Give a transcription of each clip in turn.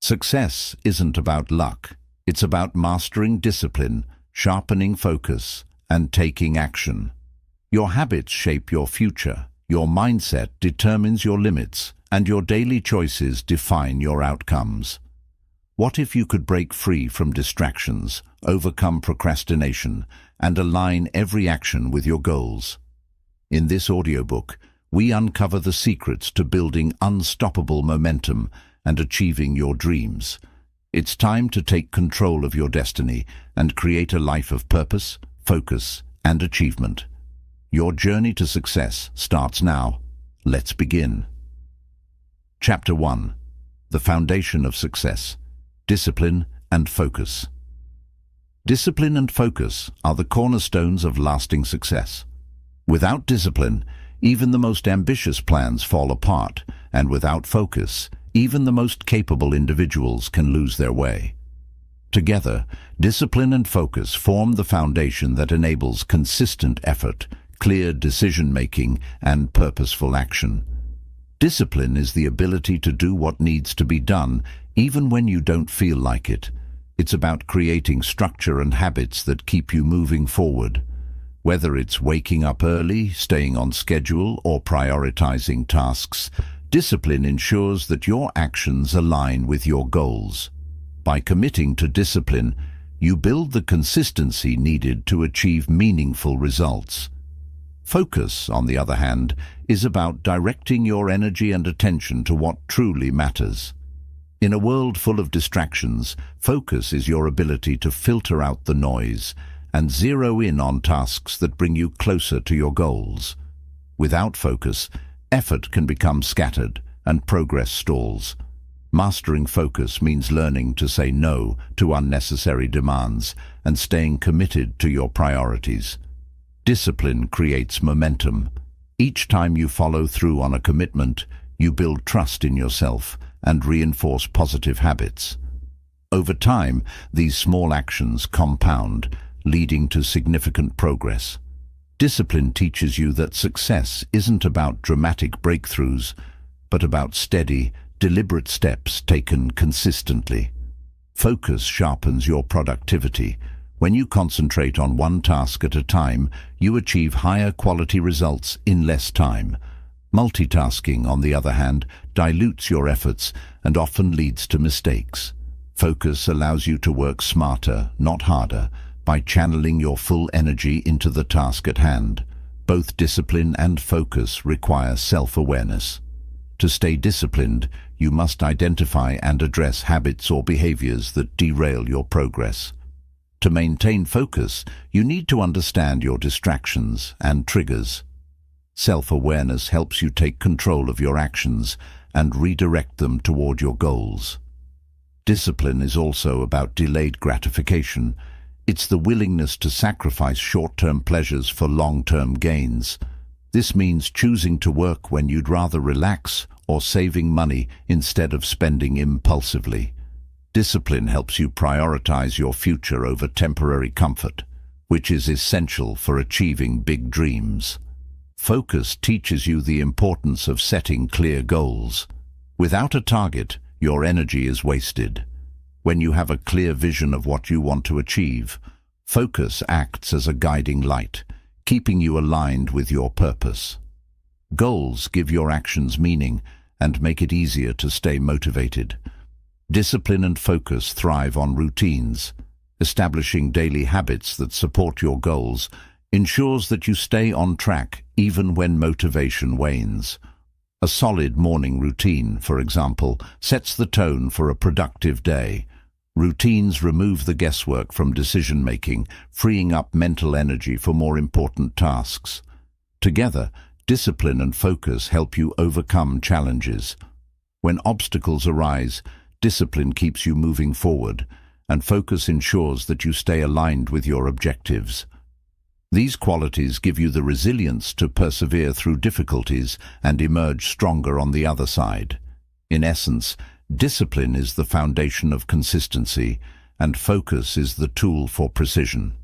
Success isn't about luck. It's about mastering discipline, sharpening focus, and taking action. Your habits shape your future, your mindset determines your limits, and your daily choices define your outcomes. What if you could break free from distractions, overcome procrastination, and align every action with your goals? In this audiobook, we uncover the secrets to building unstoppable momentum and achieving your dreams. It's time to take control of your destiny and create a life of purpose, focus, and achievement. Your journey to success starts now. Let's begin. Chapter 1. The Foundation of Success: Discipline and Focus. Discipline and focus are the cornerstones of lasting success. Without discipline, even the most ambitious plans fall apart, and without focus, even the most capable individuals can lose their way. Together, discipline and focus form the foundation that enables consistent effort, clear decision-making, and purposeful action. Discipline is the ability to do what needs to be done, even when you don't feel like it. It's about creating structure and habits that keep you moving forward. Whether it's waking up early, staying on schedule, or prioritizing tasks, discipline ensures that your actions align with your goals. By committing to discipline, you build the consistency needed to achieve meaningful results. Focus, on the other hand, is about directing your energy and attention to what truly matters. In a world full of distractions, focus is your ability to filter out the noise and zero in on tasks that bring you closer to your goals. Without focus, effort can become scattered and progress stalls. Mastering focus means learning to say no to unnecessary demands and staying committed to your priorities. Discipline creates momentum. Each time you follow through on a commitment, you build trust in yourself and reinforce positive habits. Over time, these small actions compound, leading to significant progress. Discipline teaches you that success isn't about dramatic breakthroughs, but about steady, deliberate steps taken consistently. Focus sharpens your productivity. When you concentrate on one task at a time, you achieve higher quality results in less time. Multitasking, on the other hand, dilutes your efforts and often leads to mistakes. Focus allows you to work smarter, not harder, by channeling your full energy into the task at hand. Both discipline and focus require self-awareness. To stay disciplined, you must identify and address habits or behaviors that derail your progress. To maintain focus, you need to understand your distractions and triggers. Self-awareness helps you take control of your actions and redirect them toward your goals. Discipline is also about delayed gratification. It's the willingness to sacrifice short-term pleasures for long-term gains. This means choosing to work when you'd rather relax or saving money instead of spending impulsively. Discipline helps you prioritize your future over temporary comfort, which is essential for achieving big dreams. Focus teaches you the importance of setting clear goals. Without a target, your energy is wasted. When you have a clear vision of what you want to achieve, focus acts as a guiding light, keeping you aligned with your purpose. Goals give your actions meaning and make it easier to stay motivated. Discipline and focus thrive on routines. Establishing daily habits that support your goals ensures that you stay on track even when motivation wanes. A solid morning routine, for example, sets the tone for a productive day. Routines remove the guesswork from decision-making, freeing up mental energy for more important tasks. Together, discipline and focus help you overcome challenges. When obstacles arise, discipline keeps you moving forward, and focus ensures that you stay aligned with your objectives. These qualities give you the resilience to persevere through difficulties and emerge stronger on the other side. In essence, discipline is the foundation of consistency, and focus is the tool for precision.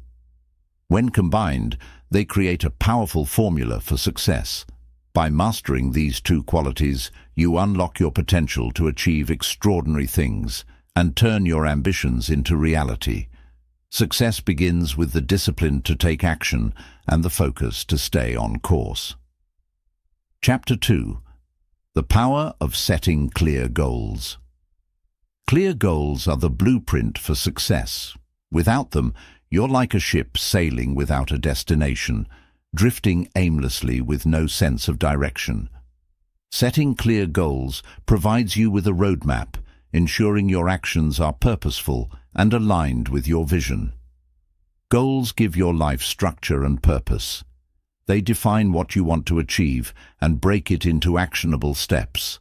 When combined, they create a powerful formula for success. By mastering these two qualities, you unlock your potential to achieve extraordinary things and turn your ambitions into reality. Success begins with the discipline to take action and the focus to stay on course. Chapter 2. The Power of Setting Clear Goals. Clear goals are the blueprint for success. Without them, you're like a ship sailing without a destination, drifting aimlessly with no sense of direction. Setting clear goals provides you with a roadmap, ensuring your actions are purposeful and aligned with your vision. Goals give your life structure and purpose. They define what you want to achieve and break it into actionable steps.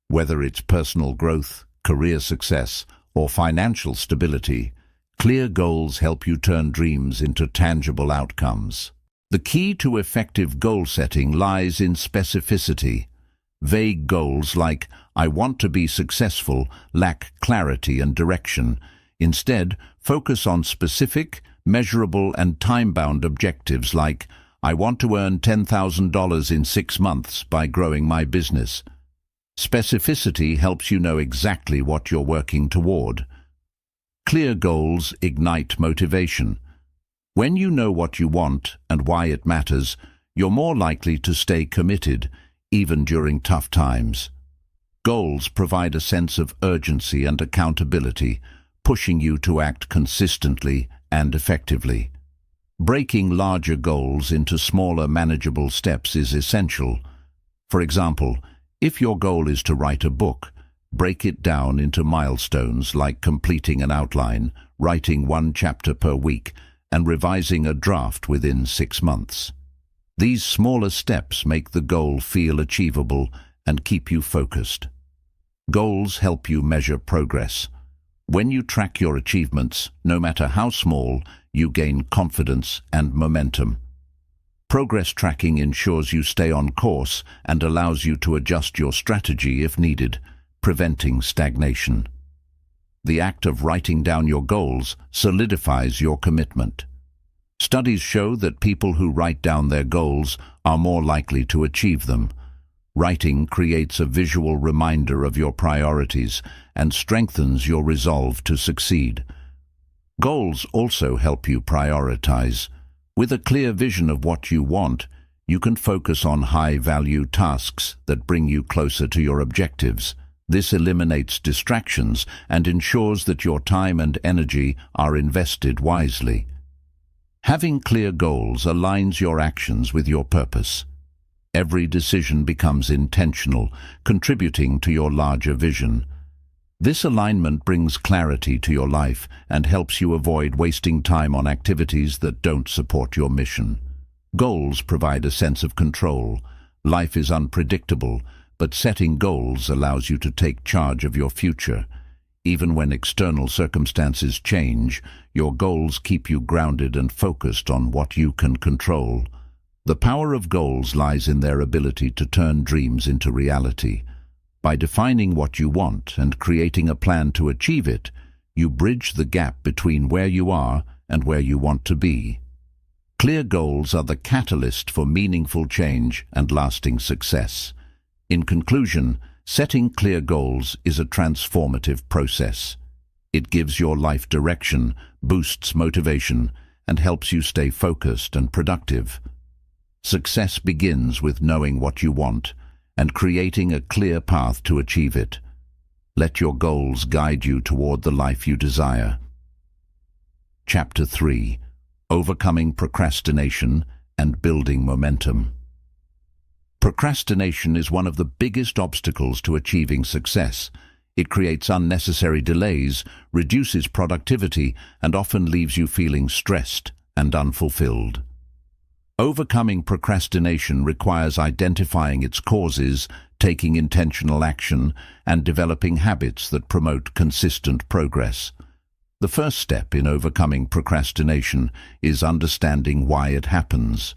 Whether it's personal growth, career success, or financial stability, clear goals help you turn dreams into tangible outcomes. The key to effective goal setting lies in specificity. Vague goals like, "I want to be successful," lack clarity and direction. Instead, focus on specific, measurable, and time-bound objectives like, "I want to earn $10,000 in 6 months by growing my business." Specificity helps you know exactly what you're working toward. Clear goals ignite motivation. When you know what you want and why it matters, you're more likely to stay committed, even during tough times. Goals provide a sense of urgency and accountability, pushing you to act consistently and effectively. Breaking larger goals into smaller, manageable steps is essential. For example, if your goal is to write a book, break it down into milestones like completing an outline, writing 1 chapter per week, and revising a draft within 6 months. These smaller steps make the goal feel achievable and keep you focused. Goals help you measure progress. When you track your achievements, no matter how small, you gain confidence and momentum. Progress tracking ensures you stay on course and allows you to adjust your strategy if needed, preventing stagnation. The act of writing down your goals solidifies your commitment. Studies show that people who write down their goals are more likely to achieve them. Writing creates a visual reminder of your priorities and strengthens your resolve to succeed. Goals also help you prioritize. With a clear vision of what you want, you can focus on high-value tasks that bring you closer to your objectives. This eliminates distractions and ensures that your time and energy are invested wisely. Having clear goals aligns your actions with your purpose. Every decision becomes intentional, contributing to your larger vision. This alignment brings clarity to your life and helps you avoid wasting time on activities that don't support your mission. Goals provide a sense of control. Life is unpredictable, but setting goals allows you to take charge of your future. Even when external circumstances change, your goals keep you grounded and focused on what you can control. The power of goals lies in their ability to turn dreams into reality. By defining what you want and creating a plan to achieve it, you bridge the gap between where you are and where you want to be. Clear goals are the catalyst for meaningful change and lasting success. In conclusion, setting clear goals is a transformative process. It gives your life direction, boosts motivation, and helps you stay focused and productive. Success begins with knowing what you want and creating a clear path to achieve it. Let your goals guide you toward the life you desire. Chapter 3. Overcoming procrastination and building momentum. Procrastination is one of the biggest obstacles to achieving success. It creates unnecessary delays, reduces productivity, and often leaves you feeling stressed and unfulfilled. Overcoming procrastination requires identifying its causes, taking intentional action, and developing habits that promote consistent progress. The first step in overcoming procrastination is understanding why it happens.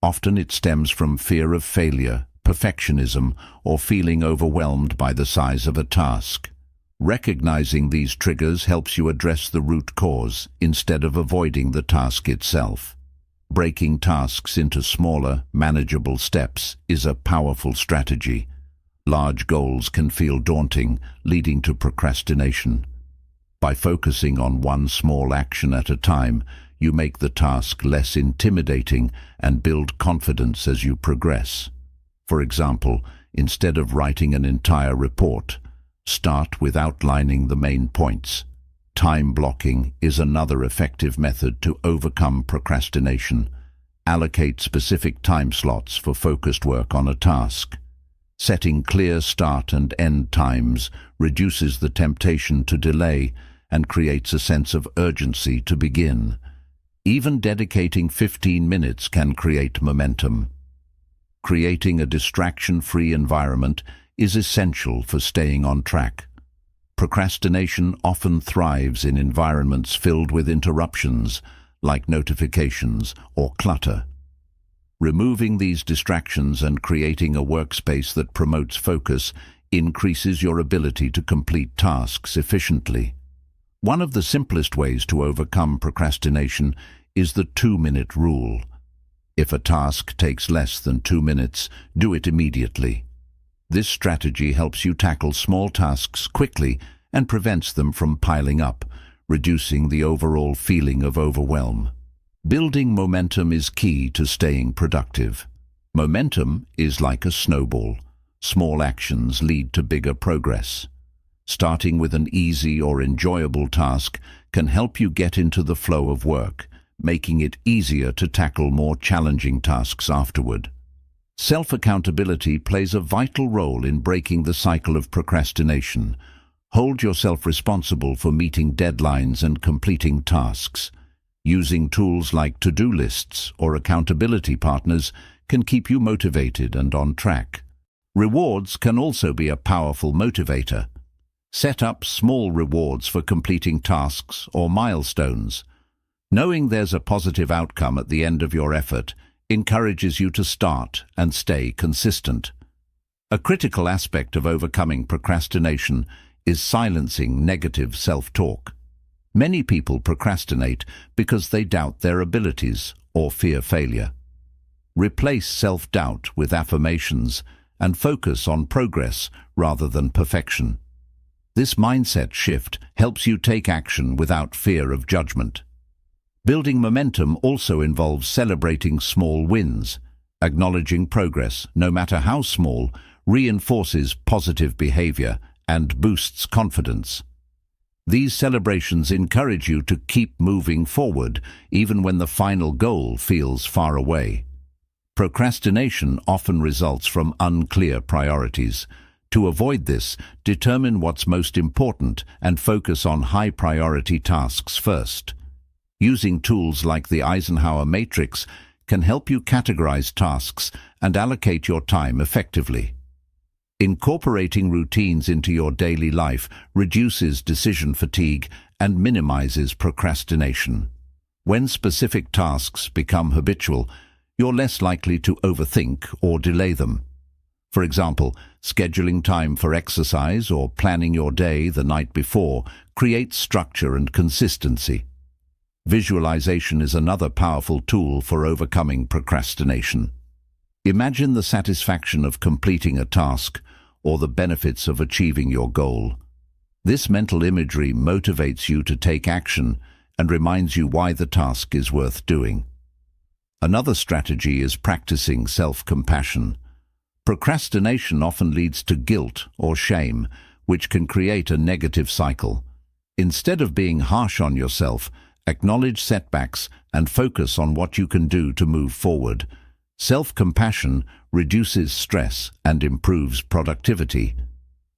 Often it stems from fear of failure, perfectionism, or feeling overwhelmed by the size of a task. Recognizing these triggers helps you address the root cause instead of avoiding the task itself. Breaking tasks into smaller, manageable steps is a powerful strategy. Large goals can feel daunting, leading to procrastination. By focusing on one small action at a time, you make the task less intimidating and build confidence as you progress. For example, instead of writing an entire report, start with outlining the main points. Time blocking is another effective method to overcome procrastination. Allocate specific time slots for focused work on a task. Setting clear start and end times reduces the temptation to delay and creates a sense of urgency to begin. Even dedicating 15 minutes can create momentum. Creating a distraction-free environment is essential for staying on track. Procrastination often thrives in environments filled with interruptions, like notifications or clutter. Removing these distractions and creating a workspace that promotes focus increases your ability to complete tasks efficiently. One of the simplest ways to overcome procrastination is the 2-minute rule. If a task takes less than 2 minutes, do it immediately. This strategy helps you tackle small tasks quickly and prevents them from piling up, reducing the overall feeling of overwhelm. Building momentum is key to staying productive. Momentum is like a snowball. Small actions lead to bigger progress. Starting with an easy or enjoyable task can help you get into the flow of work, making it easier to tackle more challenging tasks afterward. Self-accountability plays a vital role in breaking the cycle of procrastination. Hold yourself responsible for meeting deadlines and completing tasks. Using tools like to-do lists or accountability partners can keep you motivated and on track. Rewards can also be a powerful motivator. Set up small rewards for completing tasks or milestones. Knowing there's a positive outcome at the end of your effort encourages you to start and stay consistent. A critical aspect of overcoming procrastination is silencing negative self-talk. Many people procrastinate because they doubt their abilities or fear failure. Replace self-doubt with affirmations and focus on progress rather than perfection. This mindset shift helps you take action without fear of judgment. Building momentum also involves celebrating small wins. Acknowledging progress, no matter how small, reinforces positive behavior and boosts confidence. These celebrations encourage you to keep moving forward, even when the final goal feels far away. Procrastination often results from unclear priorities. To avoid this, determine what's most important and focus on high-priority tasks first. Using tools like the Eisenhower matrix can help you categorize tasks and allocate your time effectively. Incorporating routines into your daily life reduces decision fatigue and minimizes procrastination. When specific tasks become habitual, you're less likely to overthink or delay them. For example, scheduling time for exercise or planning your day the night before creates structure and consistency. Visualization is another powerful tool for overcoming procrastination. Imagine the satisfaction of completing a task or the benefits of achieving your goal. This mental imagery motivates you to take action and reminds you why the task is worth doing. Another strategy is practicing self-compassion. Procrastination often leads to guilt or shame, which can create a negative cycle. Instead of being harsh on yourself, acknowledge setbacks and focus on what you can do to move forward. Self-compassion reduces stress and improves productivity.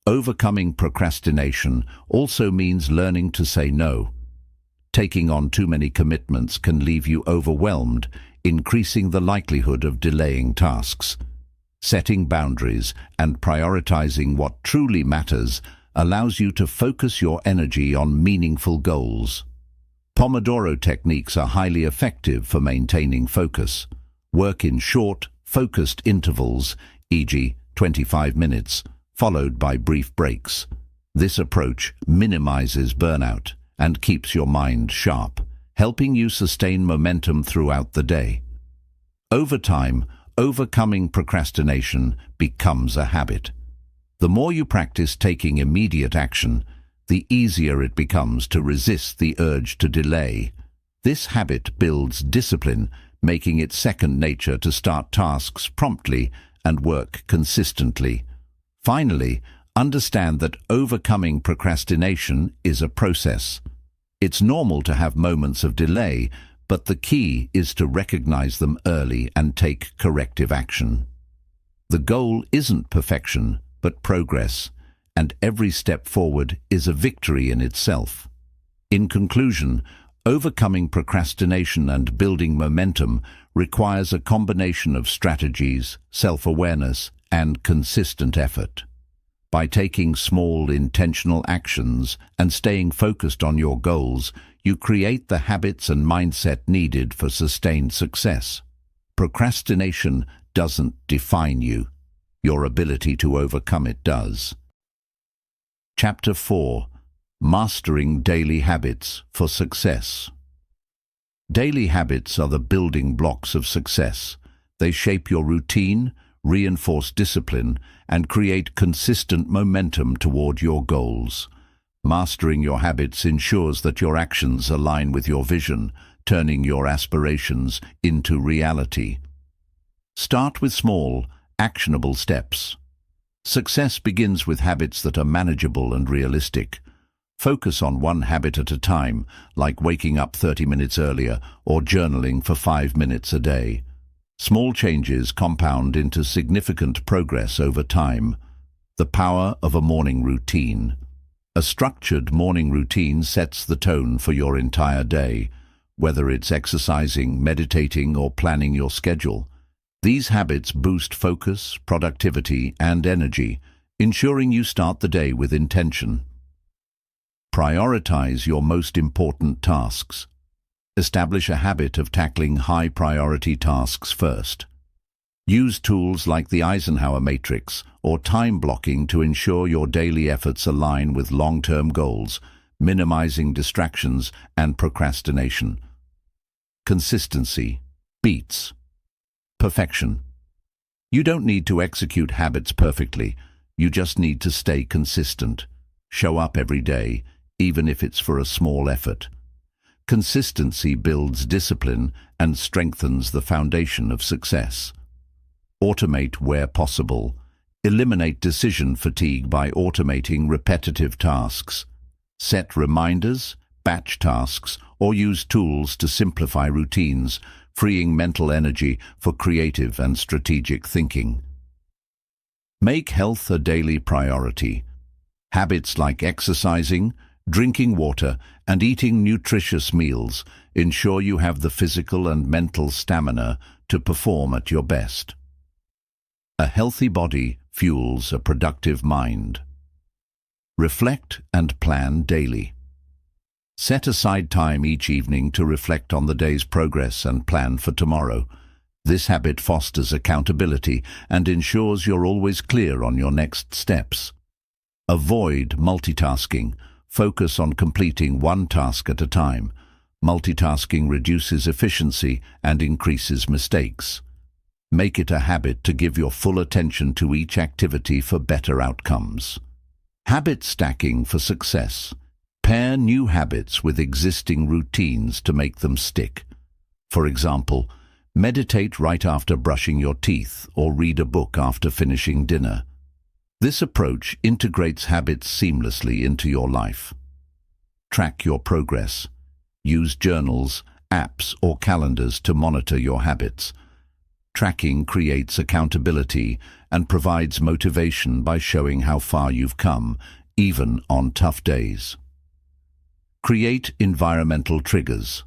Overcoming procrastination also means learning to say no. Taking on too many commitments can leave you overwhelmed, increasing the likelihood of delaying tasks. Setting boundaries and prioritizing what truly matters allows you to focus your energy on meaningful goals. Pomodoro techniques are highly effective for maintaining focus. Work in short, focused intervals, e.g., 25 minutes, followed by brief breaks. This approach minimizes burnout and keeps your mind sharp, helping you sustain momentum throughout the day. Over time, overcoming procrastination becomes a habit. The more you practice taking immediate action, the easier it becomes to resist the urge to delay. This habit builds discipline, making it second nature to start tasks promptly and work consistently. Finally, understand that overcoming procrastination is a process. It's normal to have moments of delay, but the key is to recognize them early and take corrective action. The goal isn't perfection, but progress, and every step forward is a victory in itself. In conclusion, overcoming procrastination and building momentum requires a combination of strategies, self-awareness, and consistent effort. By taking small, intentional actions and staying focused on your goals, you create the habits and mindset needed for sustained success. Procrastination doesn't define you. Your ability to overcome it does. Chapter 4. Mastering Daily Habits for Success. Daily habits are the building blocks of success. They shape your routine, reinforce discipline, and create consistent momentum toward your goals. Mastering your habits ensures that your actions align with your vision, turning your aspirations into reality. Start with small, actionable steps. Success begins with habits that are manageable and realistic. Focus on one habit at a time, like waking up 30 minutes earlier or journaling for 5 minutes a day. Small changes compound into significant progress over time. The power of a morning routine. A structured morning routine sets the tone for your entire day, whether it's exercising, meditating, or planning your schedule. These habits boost focus, productivity, and energy, ensuring you start the day with intention. Prioritize your most important tasks. Establish a habit of tackling high-priority tasks first. Use tools like the Eisenhower matrix or time blocking to ensure your daily efforts align with long-term goals, minimizing distractions and procrastination. Consistency beats perfection. You don't need to execute habits perfectly. You just need to stay consistent. Show up every day, even if it's for a small effort. Consistency builds discipline and strengthens the foundation of success. Automate where possible. Eliminate decision fatigue by automating repetitive tasks. Set reminders, batch tasks, or use tools to simplify routines, freeing mental energy for creative and strategic thinking. Make health a daily priority. Habits like exercising, drinking water, and eating nutritious meals ensure you have the physical and mental stamina to perform at your best. A healthy body fuels a productive mind. Reflect and plan daily. Set aside time each evening to reflect on the day's progress and plan for tomorrow. This habit fosters accountability and ensures you're always clear on your next steps. Avoid multitasking. Focus on completing one task at a time. Multitasking reduces efficiency and increases mistakes. Make it a habit to give your full attention to each activity for better outcomes. Habit stacking for success. Pair new habits with existing routines to make them stick. For example, meditate right after brushing your teeth or read a book after finishing dinner. This approach integrates habits seamlessly into your life. Track your progress. Use journals, apps, or calendars to monitor your habits. Tracking creates accountability and provides motivation by showing how far you've come, even on tough days. Create environmental triggers.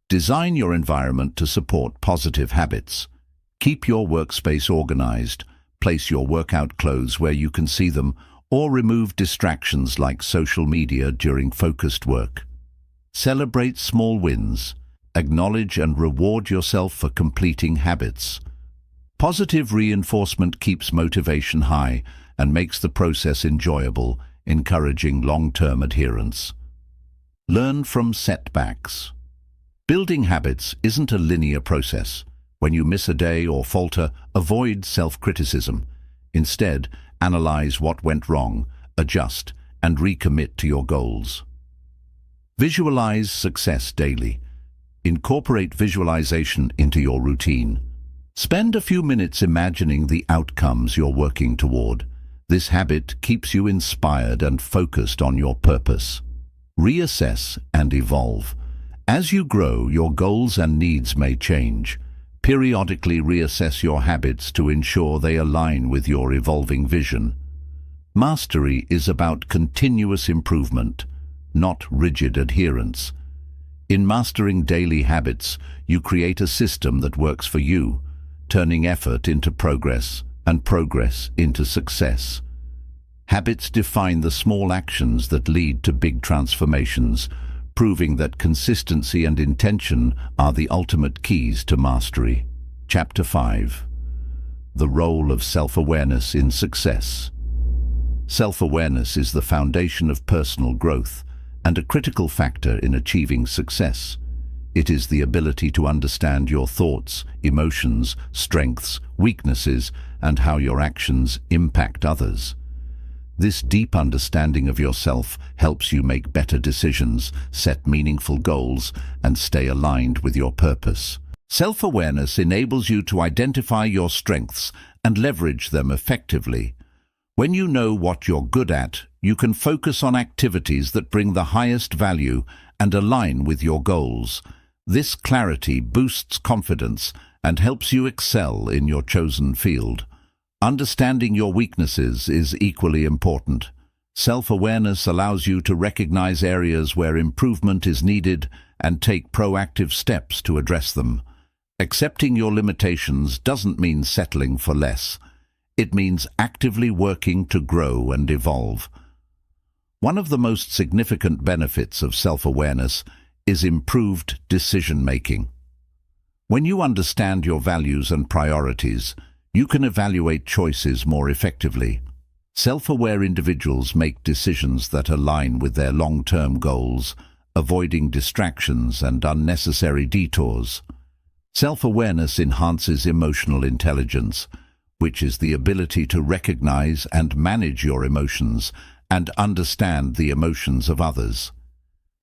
Design your environment to support positive habits. Keep your workspace organized. Place your workout clothes where you can see them, or remove distractions like social media during focused work. Celebrate small wins. Acknowledge and reward yourself for completing habits. Positive reinforcement keeps motivation high and makes the process enjoyable, encouraging long-term adherence. Learn from setbacks. Building habits isn't a linear process. When you miss a day or falter, avoid self-criticism. Instead, analyze what went wrong, adjust, and recommit to your goals. Visualize success daily. Incorporate visualization into your routine. Spend a few minutes imagining the outcomes you're working toward. This habit keeps you inspired and focused on your purpose. Reassess and evolve. As you grow, your goals and needs may change. Periodically reassess your habits to ensure they align with your evolving vision. Mastery is about continuous improvement, not rigid adherence. In mastering daily habits, you create a system that works for you, turning effort into progress and progress into success. Habits define the small actions that lead to big transformations, proving that consistency and intention are the ultimate keys to mastery. Chapter 5. The role of self-awareness in success. Self-awareness is the foundation of personal growth and a critical factor in achieving success. It is the ability to understand your thoughts, emotions, strengths, weaknesses, and how your actions impact others. This deep understanding of yourself helps you make better decisions, set meaningful goals, and stay aligned with your purpose. Self-awareness enables you to identify your strengths and leverage them effectively. When you know what you're good at, you can focus on activities that bring the highest value and align with your goals. This clarity boosts confidence and helps you excel in your chosen field. Understanding your weaknesses is equally important. Self-awareness allows you to recognize areas where improvement is needed and take proactive steps to address them. Accepting your limitations doesn't mean settling for less. It means actively working to grow and evolve. One of the most significant benefits of self-awareness is improved decision-making. When you understand your values and priorities, you can evaluate choices more effectively. Self-aware individuals make decisions that align with their long-term goals, avoiding distractions and unnecessary detours. Self-awareness enhances emotional intelligence, which is the ability to recognize and manage your emotions and understand the emotions of others.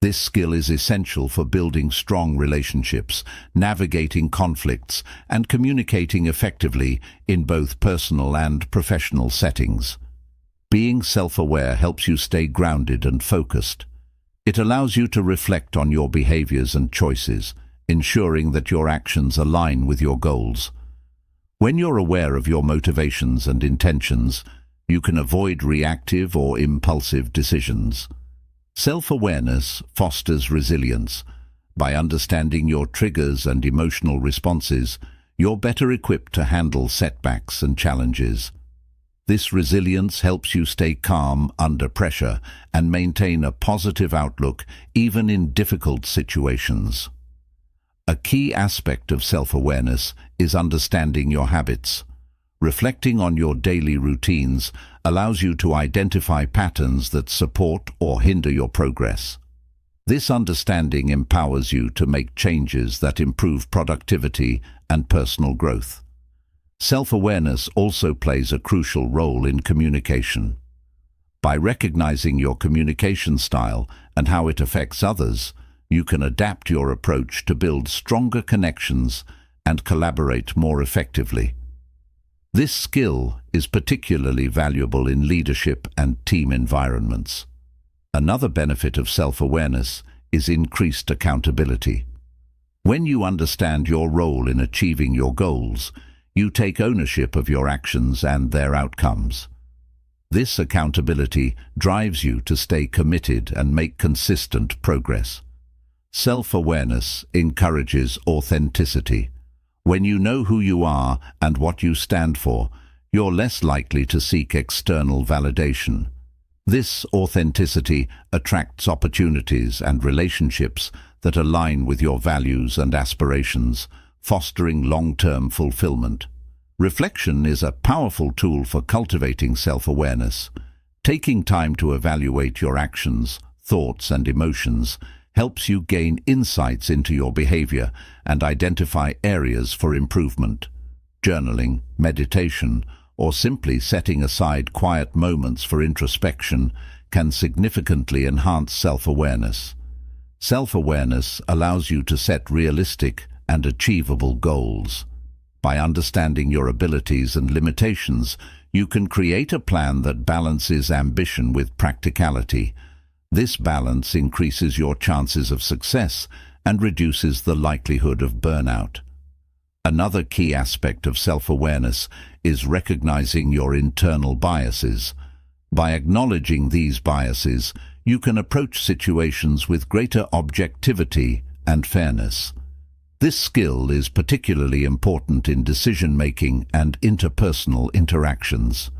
This skill is essential for building strong relationships, navigating conflicts, and communicating effectively in both personal and professional settings. Being self-aware helps you stay grounded and focused. It allows you to reflect on your behaviors and choices, ensuring that your actions align with your goals. When you're aware of your motivations and intentions, you can avoid reactive or impulsive decisions. Self-awareness fosters resilience. By understanding your triggers and emotional responses, you're better equipped to handle setbacks and challenges. This resilience helps you stay calm under pressure and maintain a positive outlook even in difficult situations. A key aspect of self-awareness is understanding your habits. Reflecting on your daily routines allows you to identify patterns that support or hinder your progress. This understanding empowers you to make changes that improve productivity and personal growth. Self-awareness also plays a crucial role in communication. By recognizing your communication style and how it affects others, you can adapt your approach to build stronger connections and collaborate more effectively. This skill is particularly valuable in leadership and team environments. Another benefit of self-awareness is increased accountability. When you understand your role in achieving your goals, you take ownership of your actions and their outcomes. This accountability drives you to stay committed and make consistent progress. Self-awareness encourages authenticity. When you know who you are and what you stand for, you're less likely to seek external validation. This authenticity attracts opportunities and relationships that align with your values and aspirations, fostering long-term fulfillment. Reflection is a powerful tool for cultivating self-awareness. Taking time to evaluate your actions, thoughts, and emotions helps you gain insights into your behavior and identify areas for improvement. Journaling, meditation, or simply setting aside quiet moments for introspection can significantly enhance self-awareness. Self-awareness allows you to set realistic and achievable goals. By understanding your abilities and limitations, you can create a plan that balances ambition with practicality. This balance increases your chances of success and reduces the likelihood of burnout. Another key aspect of self-awareness is recognizing your internal biases. By acknowledging these biases, you can approach situations with greater objectivity and fairness. This skill is particularly important in decision-making and interpersonal interactions.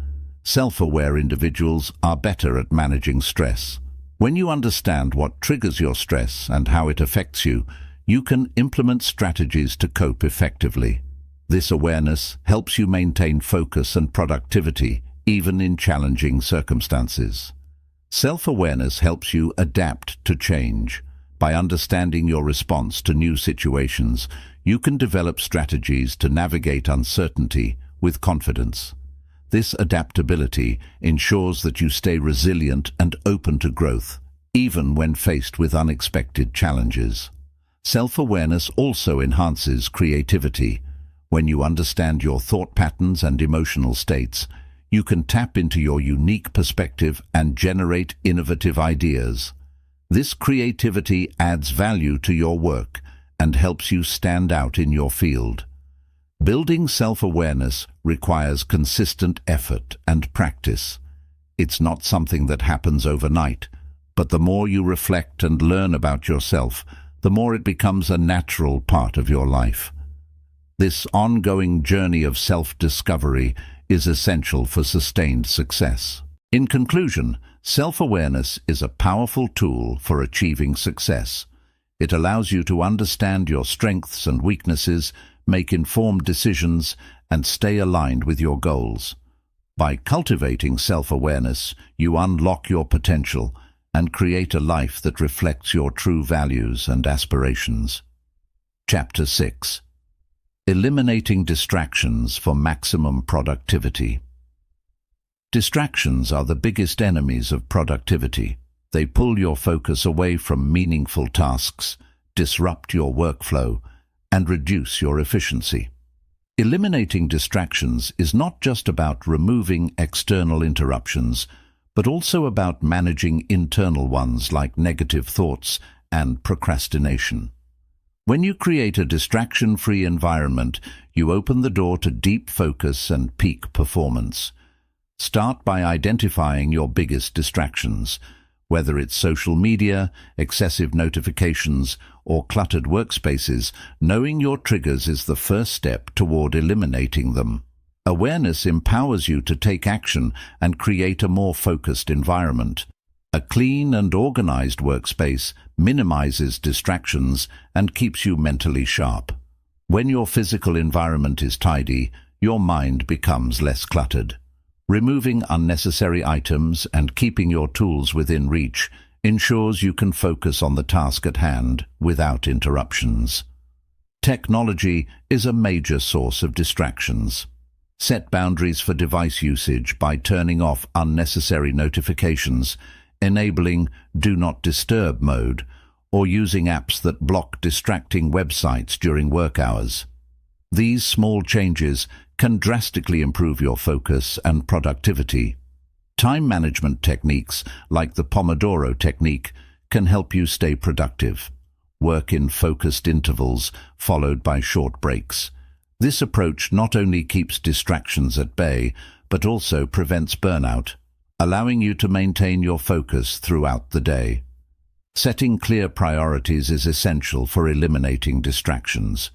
Self-aware individuals are better at managing stress. When you understand what triggers your stress and how it affects you, you can implement strategies to cope effectively. This awareness helps you maintain focus and productivity, even in challenging circumstances. Self-awareness helps you adapt to change. By understanding your response to new situations, you can develop strategies to navigate uncertainty with confidence. This adaptability ensures that you stay resilient and open to growth, even when faced with unexpected challenges. Self-awareness also enhances creativity. When you understand your thought patterns and emotional states, you can tap into your unique perspective and generate innovative ideas. This creativity adds value to your work and helps you stand out in your field. Building self-awareness requires consistent effort and practice. It's not something that happens overnight, but the more you reflect and learn about yourself, the more it becomes a natural part of your life. This ongoing journey of self-discovery is essential for sustained success. In conclusion, self-awareness is a powerful tool for achieving success. It allows you to understand your strengths and weaknesses, make informed decisions, and stay aligned with your goals. By cultivating self-awareness, you unlock your potential and create a life that reflects your true values and aspirations. Chapter 6. Eliminating distractions for maximum productivity. Distractions are the biggest enemies of productivity. They pull your focus away from meaningful tasks, disrupt your workflow, and reduce your efficiency. Eliminating distractions is not just about removing external interruptions, but also about managing internal ones like negative thoughts and procrastination. When you create a distraction-free environment, you open the door to deep focus and peak performance. Start by identifying your biggest distractions. Whether it's social media, excessive notifications, or cluttered workspaces, knowing your triggers is the first step toward eliminating them. Awareness empowers you to take action and create a more focused environment. A clean and organized workspace minimizes distractions and keeps you mentally sharp. When your physical environment is tidy, your mind becomes less cluttered. Removing unnecessary items and keeping your tools within reach ensures you can focus on the task at hand without interruptions. Technology is a major source of distractions. Set boundaries for device usage by turning off unnecessary notifications, enabling Do Not Disturb mode, or using apps that block distracting websites during work hours. These small changes can drastically improve your focus and productivity. Time management techniques like the Pomodoro technique can help you stay productive. Work in focused intervals followed by short breaks. This approach not only keeps distractions at bay, but also prevents burnout, allowing you to maintain your focus throughout the day. Setting clear priorities is essential for eliminating distractions.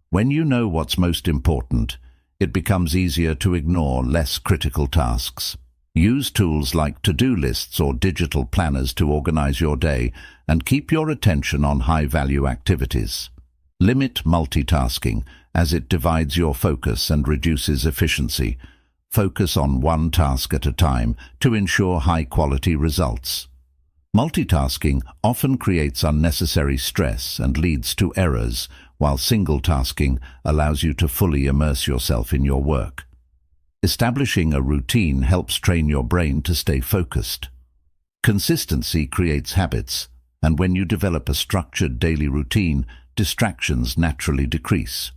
When you know what's most important, it becomes easier to ignore less critical tasks. Use tools like to-do lists or digital planners to organize your day and keep your attention on high-value activities. Limit multitasking, as it divides your focus and reduces efficiency. Focus on one task at a time to ensure high-quality results. Multitasking often creates unnecessary stress and leads to errors, while single tasking allows you to fully immerse yourself in your work. Establishing a routine helps train your brain to stay focused. Consistency creates habits, and when you develop a structured daily routine, distractions naturally decrease.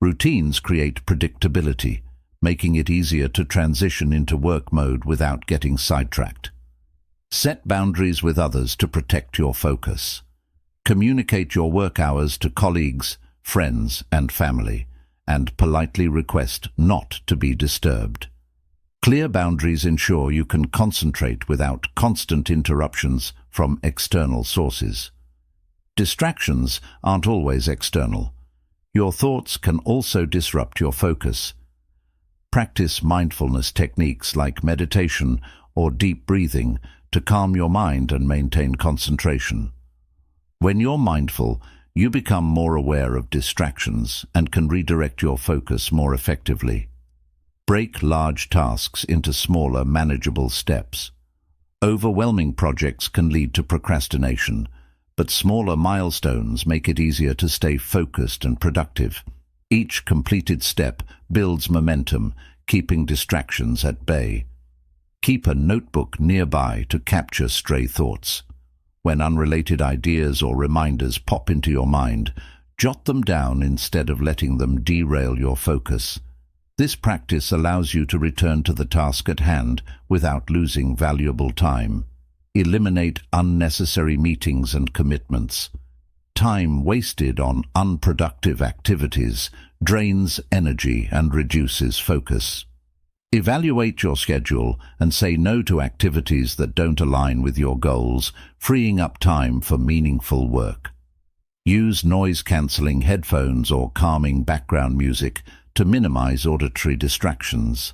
Routines create predictability, making it easier to transition into work mode without getting sidetracked. Set boundaries with others to protect your focus. Communicate your work hours to colleagues, friends, and family, and politely request not to be disturbed. Clear boundaries ensure you can concentrate without constant interruptions from external sources. Distractions aren't always external. Your thoughts can also disrupt your focus. Practice mindfulness techniques like meditation or deep breathing to calm your mind and maintain concentration. When you're mindful, you become more aware of distractions and can redirect your focus more effectively. Break large tasks into smaller, manageable steps. Overwhelming projects can lead to procrastination, but smaller milestones make it easier to stay focused and productive. Each completed step builds momentum, keeping distractions at bay. Keep a notebook nearby to capture stray thoughts. When unrelated ideas or reminders pop into your mind, jot them down instead of letting them derail your focus. This practice allows you to return to the task at hand without losing valuable time. Eliminate unnecessary meetings and commitments. Time wasted on unproductive activities drains energy and reduces focus. Evaluate your schedule and say no to activities that don't align with your goals, freeing up time for meaningful work. Use noise-cancelling headphones or calming background music to minimize auditory distractions.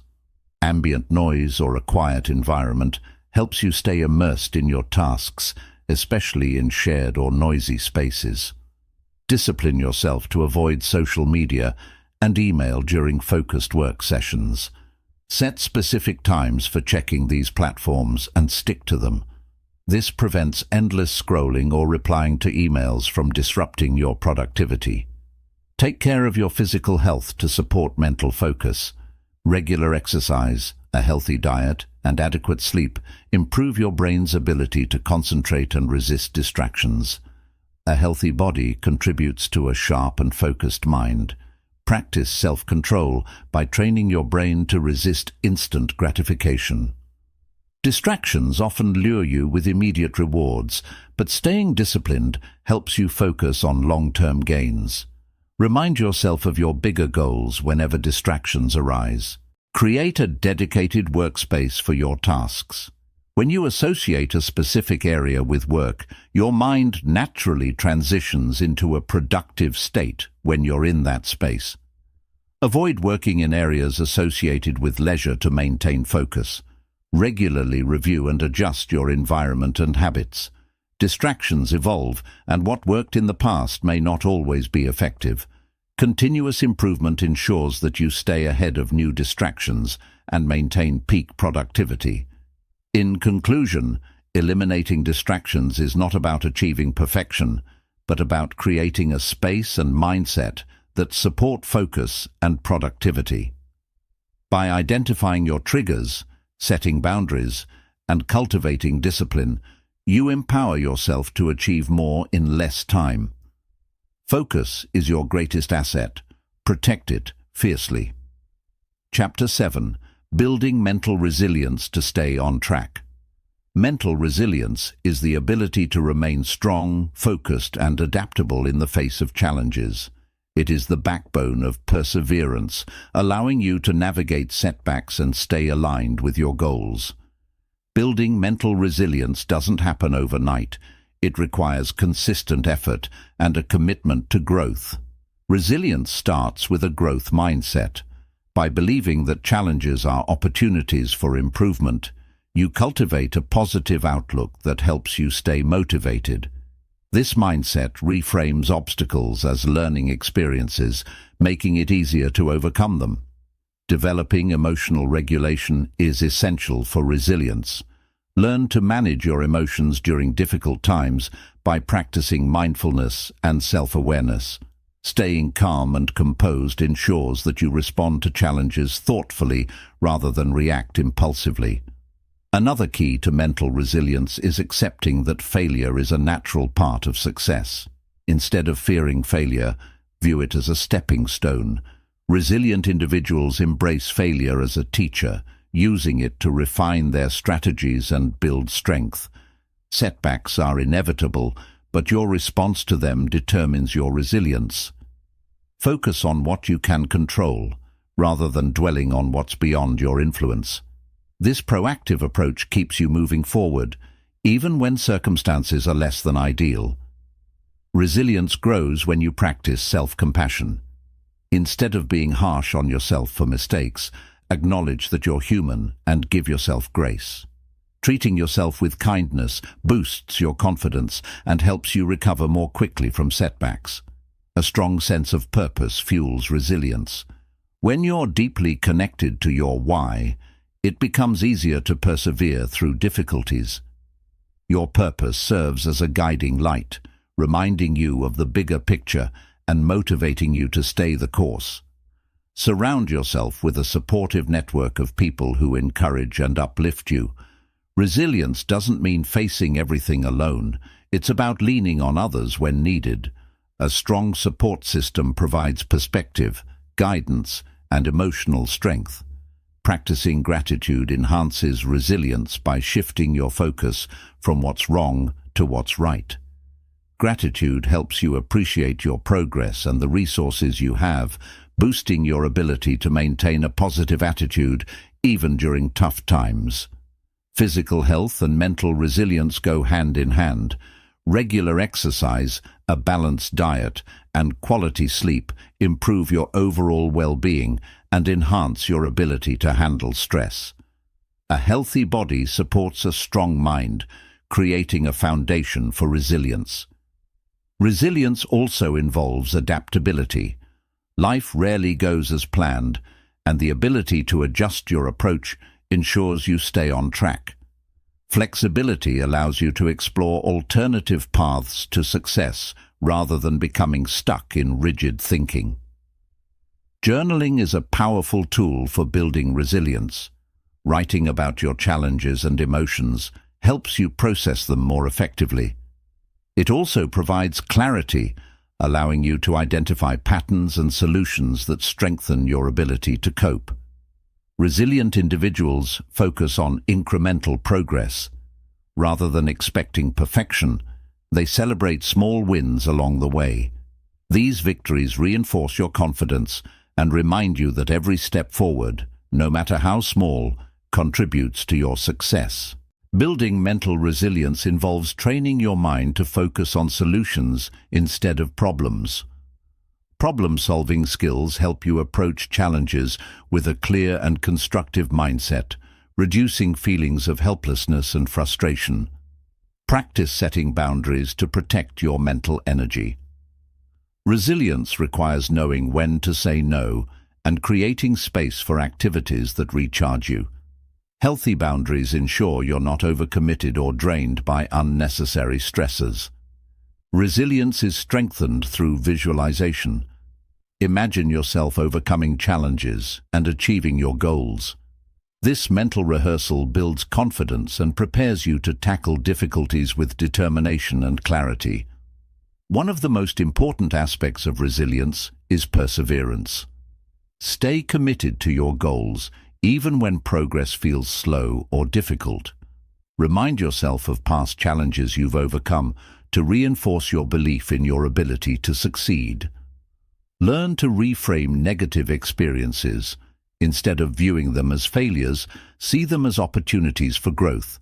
Ambient noise or a quiet environment helps you stay immersed in your tasks, especially in shared or noisy spaces. Discipline yourself to avoid social media and email during focused work sessions. Set specific times for checking these platforms and stick to them. This prevents endless scrolling or replying to emails from disrupting your productivity. Take care of your physical health to support mental focus. Regular exercise, a healthy diet, and adequate sleep improve your brain's ability to concentrate and resist distractions. A healthy body contributes to a sharp and focused mind. Practice self-control by training your brain to resist instant gratification. Distractions often lure you with immediate rewards, but staying disciplined helps you focus on long-term gains. Remind yourself of your bigger goals whenever distractions arise. Create a dedicated workspace for your tasks. When you associate a specific area with work, your mind naturally transitions into a productive state when you're in that space. Avoid working in areas associated with leisure to maintain focus. Regularly review and adjust your environment and habits. Distractions evolve, and what worked in the past may not always be effective. Continuous improvement ensures that you stay ahead of new distractions and maintain peak productivity. In conclusion, eliminating distractions is not about achieving perfection, but about creating a space and mindset that support focus and productivity. By identifying your triggers, setting boundaries, and cultivating discipline, you empower yourself to achieve more in less time. Focus is your greatest asset. Protect it fiercely. Chapter 7. Building mental resilience to stay on track. Mental resilience is the ability to remain strong, focused, and adaptable in the face of challenges. It is the backbone of perseverance, allowing you to navigate setbacks and stay aligned with your goals. Building mental resilience doesn't happen overnight. It requires consistent effort and a commitment to growth. Resilience starts with a growth mindset. By believing that challenges are opportunities for improvement, you cultivate a positive outlook that helps you stay motivated. This mindset reframes obstacles as learning experiences, making it easier to overcome them. Developing emotional regulation is essential for resilience. Learn to manage your emotions during difficult times by practicing mindfulness and self-awareness. Staying calm and composed ensures that you respond to challenges thoughtfully rather than react impulsively. Another key to mental resilience is accepting that failure is a natural part of success. Instead of fearing failure, view it as a stepping stone. Resilient individuals embrace failure as a teacher, using it to refine their strategies and build strength. Setbacks are inevitable, but your response to them determines your resilience. Focus on what you can control, rather than dwelling on what's beyond your influence. This proactive approach keeps you moving forward, even when circumstances are less than ideal. Resilience grows when you practice self-compassion. Instead of being harsh on yourself for mistakes, acknowledge that you're human and give yourself grace. Treating yourself with kindness boosts your confidence and helps you recover more quickly from setbacks. A strong sense of purpose fuels resilience. When you're deeply connected to your why, it becomes easier to persevere through difficulties. Your purpose serves as a guiding light, reminding you of the bigger picture and motivating you to stay the course. Surround yourself with a supportive network of people who encourage and uplift you. Resilience doesn't mean facing everything alone. It's about leaning on others when needed. A strong support system provides perspective, guidance, and emotional strength. Practicing gratitude enhances resilience by shifting your focus from what's wrong to what's right. Gratitude helps you appreciate your progress and the resources you have, boosting your ability to maintain a positive attitude even during tough times. Physical health and mental resilience go hand in hand. Regular exercise, a balanced diet, and quality sleep improve your overall well-being and enhance your ability to handle stress. A healthy body supports a strong mind, creating a foundation for resilience. Resilience also involves adaptability. Life rarely goes as planned, and the ability to adjust your approach ensures you stay on track. Flexibility allows you to explore alternative paths to success rather than becoming stuck in rigid thinking. Journaling is a powerful tool for building resilience. Writing about your challenges and emotions helps you process them more effectively. It also provides clarity, allowing you to identify patterns and solutions that strengthen your ability to cope. Resilient individuals focus on incremental progress. Rather than expecting perfection, they celebrate small wins along the way. These victories reinforce your confidence and remind you that every step forward, no matter how small, contributes to your success. Building mental resilience involves training your mind to focus on solutions instead of problems. Problem-solving skills help you approach challenges with a clear and constructive mindset, reducing feelings of helplessness and frustration. Practice setting boundaries to protect your mental energy. Resilience requires knowing when to say no and creating space for activities that recharge you. Healthy boundaries ensure you're not overcommitted or drained by unnecessary stresses. Resilience is strengthened through visualization. Imagine yourself overcoming challenges and achieving your goals. This mental rehearsal builds confidence and prepares you to tackle difficulties with determination and clarity. One of the most important aspects of resilience is perseverance. Stay committed to your goals, even when progress feels slow or difficult. Remind yourself of past challenges you've overcome to reinforce your belief in your ability to succeed. Learn to reframe negative experiences. Instead of viewing them as failures, see them as opportunities for growth.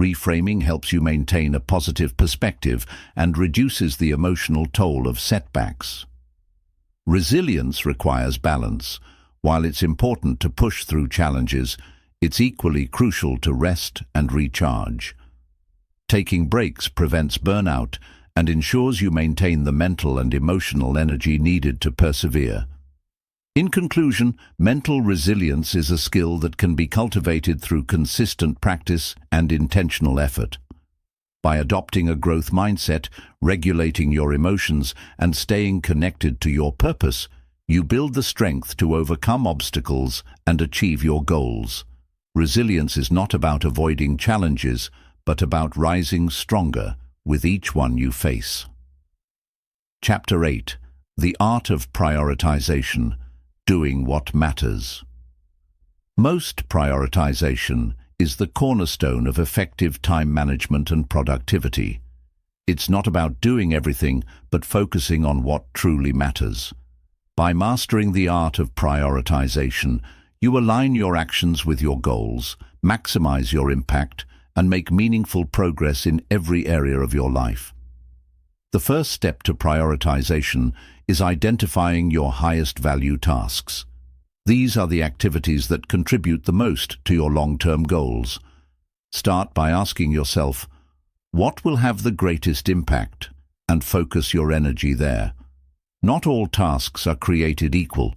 Reframing helps you maintain a positive perspective and reduces the emotional toll of setbacks. Resilience requires balance. While it's important to push through challenges, it's equally crucial to rest and recharge. Taking breaks prevents burnout and ensures you maintain the mental and emotional energy needed to persevere. In conclusion, mental resilience is a skill that can be cultivated through consistent practice and intentional effort. By adopting a growth mindset, regulating your emotions, and staying connected to your purpose, you build the strength to overcome obstacles and achieve your goals. Resilience is not about avoiding challenges, but about rising stronger with each one you face. Chapter 8. The Art of Prioritization. Doing what matters. Most prioritization is the cornerstone of effective time management and productivity. It's not about doing everything, but focusing on what truly matters. By mastering the art of prioritization, you align your actions with your goals, maximize your impact, and make meaningful progress in every area of your life. The first step to prioritization is identifying your highest value tasks. These are the activities that contribute the most to your long-term goals. Start by asking yourself, what will have the greatest impact, and focus your energy there. Not all tasks are created equal.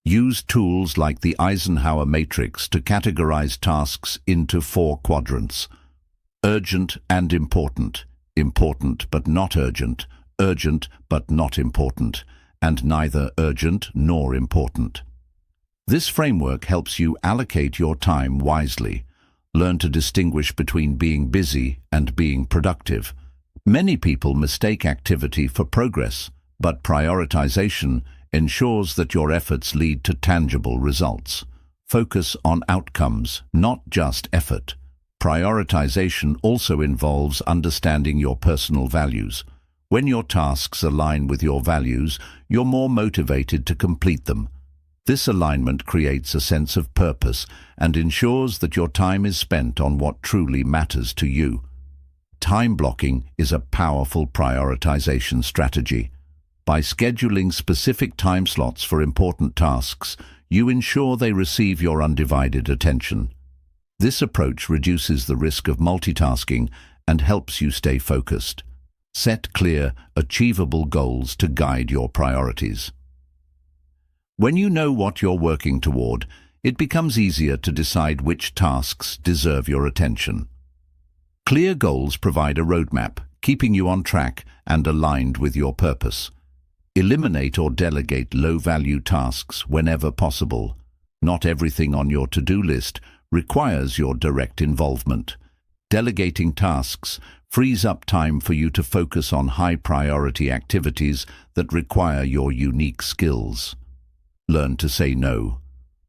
Use tools like the Eisenhower matrix to categorize tasks into 4 quadrants. Urgent and important, important but not urgent, urgent but not important, and neither urgent nor important. This framework helps you allocate your time wisely. Learn to distinguish between being busy and being productive. Many people mistake activity for progress, but prioritization ensures that your efforts lead to tangible results. Focus on outcomes, not just effort. Prioritization also involves understanding your personal values. When your tasks align with your values, you're more motivated to complete them. This alignment creates a sense of purpose and ensures that your time is spent on what truly matters to you. Time blocking is a powerful prioritization strategy. By scheduling specific time slots for important tasks, you ensure they receive your undivided attention. This approach reduces the risk of multitasking and helps you stay focused. Set clear, achievable goals to guide your priorities. When you know what you're working toward, it becomes easier to decide which tasks deserve your attention. Clear goals provide a roadmap, keeping you on track and aligned with your purpose. Eliminate or delegate low-value tasks whenever possible. Not everything on your to-do list requires your direct involvement. Delegating tasks frees up time for you to focus on high-priority activities that require your unique skills. Learn to say no.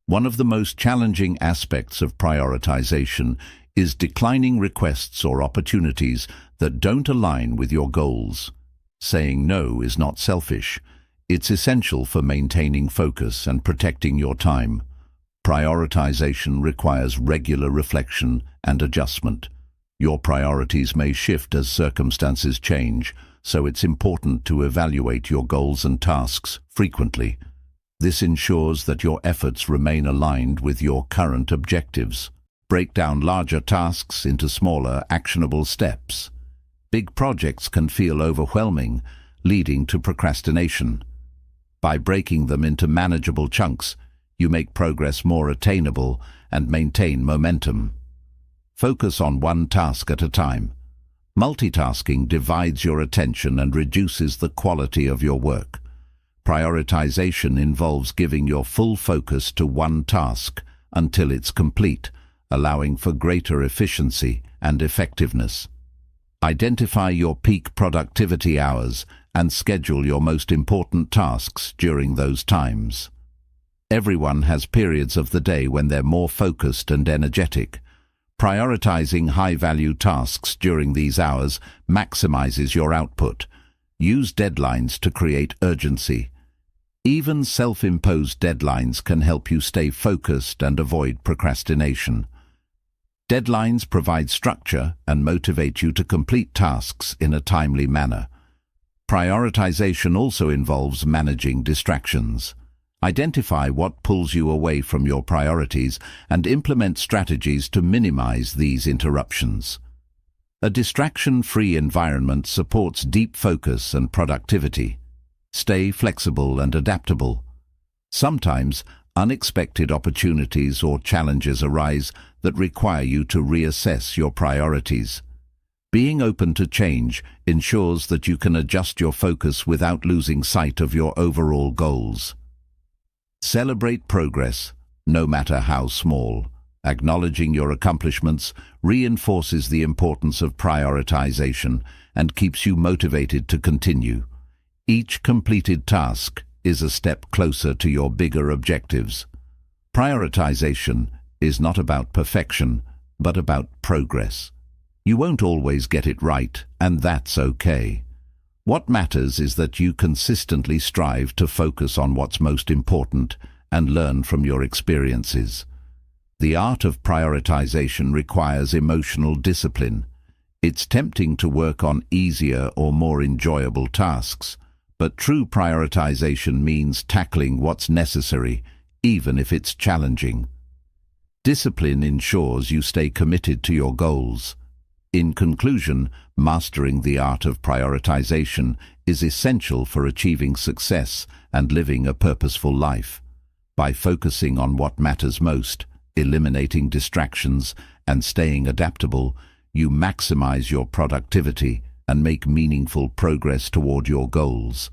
One of the most challenging aspects of prioritization is declining requests or opportunities that don't align with your goals. Saying no is not selfish. It's essential for maintaining focus and protecting your time. Prioritization requires regular reflection and adjustment. Your priorities may shift as circumstances change, so it's important to evaluate your goals and tasks frequently. This ensures that your efforts remain aligned with your current objectives. Break down larger tasks into smaller, actionable steps. Big projects can feel overwhelming, leading to procrastination. By breaking them into manageable chunks, you make progress more attainable and maintain momentum. Focus on one task at a time. Multitasking divides your attention and reduces the quality of your work. Prioritization involves giving your full focus to one task until it's complete, allowing for greater efficiency and effectiveness. Identify your peak productivity hours and schedule your most important tasks during those times. Everyone has periods of the day when they're more focused and energetic. Prioritizing high-value tasks during these hours maximizes your output. Use deadlines to create urgency. Even self-imposed deadlines can help you stay focused and avoid procrastination. Deadlines provide structure and motivate you to complete tasks in a timely manner. Prioritization also involves managing distractions. Identify what pulls you away from your priorities and implement strategies to minimize these interruptions. A distraction-free environment supports deep focus and productivity. Stay flexible and adaptable. Sometimes, unexpected opportunities or challenges arise that require you to reassess your priorities. Being open to change ensures that you can adjust your focus without losing sight of your overall goals. Celebrate progress, no matter how small. Acknowledging your accomplishments reinforces the importance of prioritization and keeps you motivated to continue. Each completed task is a step closer to your bigger objectives. Prioritization is not about perfection, but about progress. You won't always get it right, and that's okay. What matters is that you consistently strive to focus on what's most important and learn from your experiences. The art of prioritization requires emotional discipline. It's tempting to work on easier or more enjoyable tasks, but true prioritization means tackling what's necessary, even if it's challenging. Discipline ensures you stay committed to your goals. In conclusion, mastering the art of prioritization is essential for achieving success and living a purposeful life. By focusing on what matters most, eliminating distractions, and staying adaptable, you maximize your productivity and make meaningful progress toward your goals.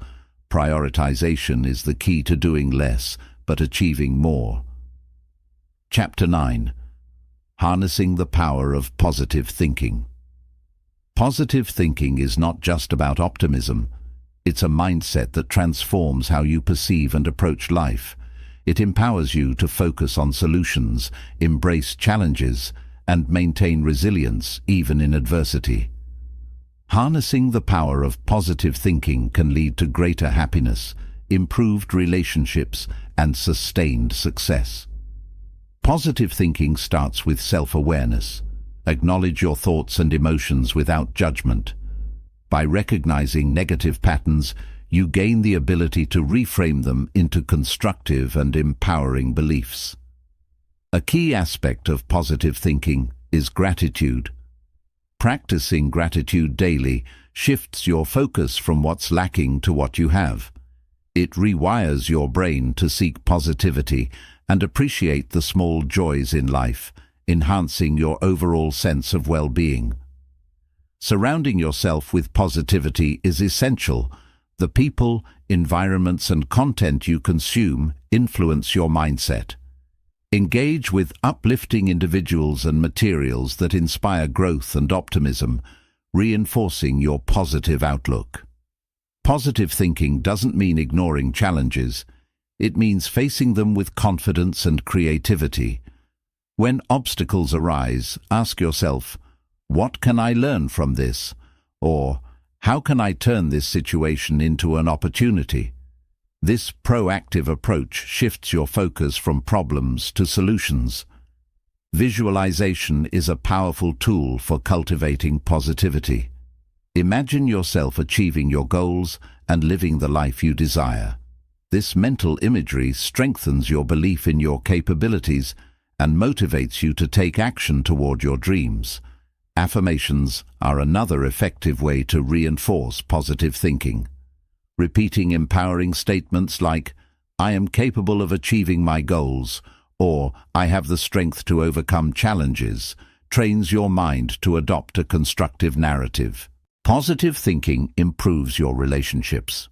Prioritization is the key to doing less, but achieving more. Chapter 9. Harnessing the power of positive thinking. Positive thinking is not just about optimism. It's a mindset that transforms how you perceive and approach life. It empowers you to focus on solutions, embrace challenges, and maintain resilience even in adversity. Harnessing the power of positive thinking can lead to greater happiness, improved relationships, and sustained success. Positive thinking starts with self-awareness. Acknowledge your thoughts and emotions without judgment. By recognizing negative patterns, you gain the ability to reframe them into constructive and empowering beliefs. A key aspect of positive thinking is gratitude. Practicing gratitude daily shifts your focus from what's lacking to what you have. It rewires your brain to seek positivity and appreciate the small joys in life, enhancing your overall sense of well-being. Surrounding yourself with positivity is essential. The people, environments, and content you consume influence your mindset. Engage with uplifting individuals and materials that inspire growth and optimism, reinforcing your positive outlook. Positive thinking doesn't mean ignoring challenges. It means facing them with confidence and creativity. When obstacles arise, ask yourself, "What can I learn from this?" Or, "How can I turn this situation into an opportunity?" This proactive approach shifts your focus from problems to solutions. Visualization is a powerful tool for cultivating positivity. Imagine yourself achieving your goals and living the life you desire. This mental imagery strengthens your belief in your capabilities and motivates you to take action toward your dreams. Affirmations are another effective way to reinforce positive thinking. Repeating empowering statements like, "I am capable of achieving my goals," or "I have the strength to overcome challenges," trains your mind to adopt a constructive narrative. Positive thinking improves your relationships.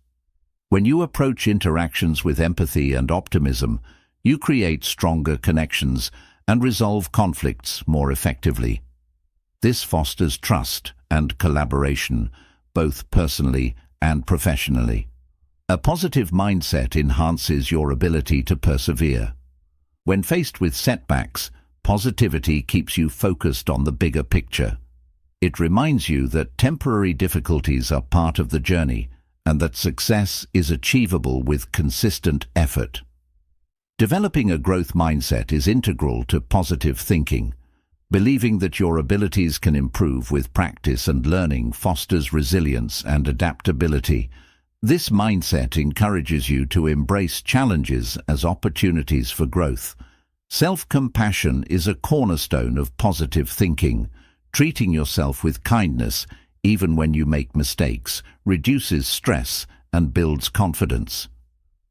When you approach interactions with empathy and optimism, you create stronger connections and resolve conflicts more effectively. This fosters trust and collaboration, both personally and professionally. A positive mindset enhances your ability to persevere. When faced with setbacks, positivity keeps you focused on the bigger picture. It reminds you that temporary difficulties are part of the journey and that success is achievable with consistent effort. Developing a growth mindset is integral to positive thinking. Believing that your abilities can improve with practice and learning fosters resilience and adaptability. This mindset encourages you to embrace challenges as opportunities for growth. Self-compassion is a cornerstone of positive thinking. Treating yourself with kindness, even when you make mistakes, reduces stress and builds confidence.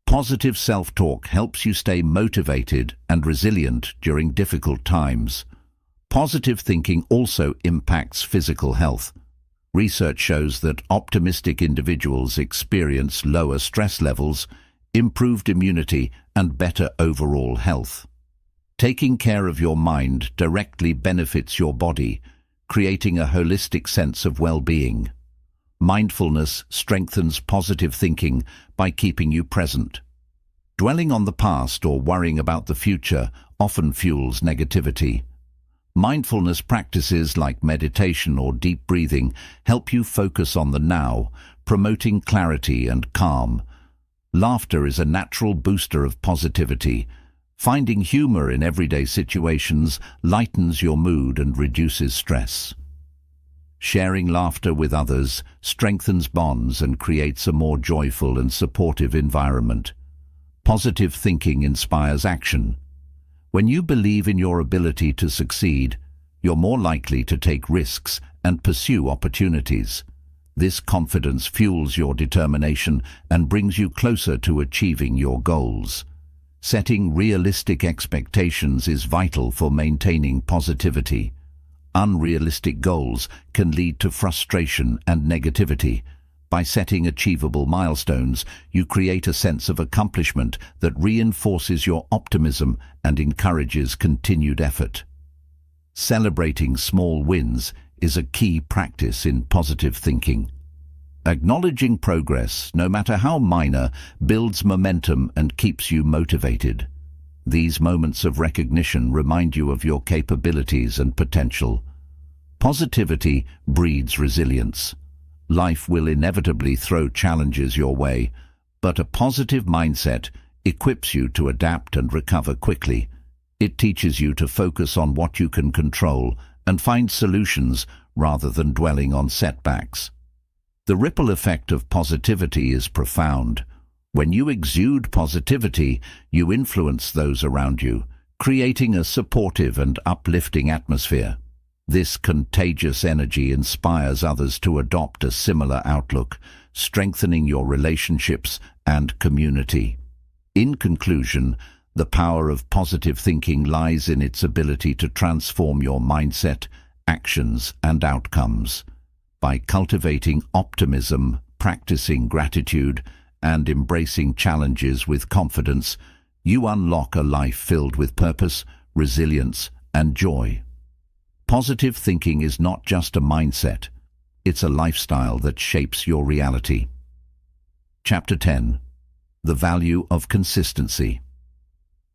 Positive self-talk helps you stay motivated and resilient during difficult times. Positive thinking also impacts physical health. Research shows that optimistic individuals experience lower stress levels, improved immunity, and better overall health. Taking care of your mind directly benefits your body, creating a holistic sense of well-being. Mindfulness strengthens positive thinking by keeping you present. Dwelling on the past or worrying about the future often fuels negativity. Mindfulness practices like meditation or deep breathing help you focus on the now, promoting clarity and calm. Laughter is a natural booster of positivity. Finding humor in everyday situations lightens your mood and reduces stress. Sharing laughter with others strengthens bonds and creates a more joyful and supportive environment. Positive thinking inspires action. When you believe in your ability to succeed, you're more likely to take risks and pursue opportunities. This confidence fuels your determination and brings you closer to achieving your goals. Setting realistic expectations is vital for maintaining positivity. Unrealistic goals can lead to frustration and negativity. By setting achievable milestones, you create a sense of accomplishment that reinforces your optimism and encourages continued effort. Celebrating small wins is a key practice in positive thinking. Acknowledging progress, no matter how minor, builds momentum and keeps you motivated. These moments of recognition remind you of your capabilities and potential. Positivity breeds resilience. Life will inevitably throw challenges your way, but a positive mindset equips you to adapt and recover quickly. It teaches you to focus on what you can control and find solutions rather than dwelling on setbacks. The ripple effect of positivity is profound. When you exude positivity, you influence those around you, creating a supportive and uplifting atmosphere. This contagious energy inspires others to adopt a similar outlook, strengthening your relationships and community. In conclusion, the power of positive thinking lies in its ability to transform your mindset, actions, and outcomes. By cultivating optimism, practicing gratitude, and embracing challenges with confidence, you unlock a life filled with purpose, resilience, and joy. Positive thinking is not just a mindset, it's a lifestyle that shapes your reality. Chapter 10. The Value of Consistency.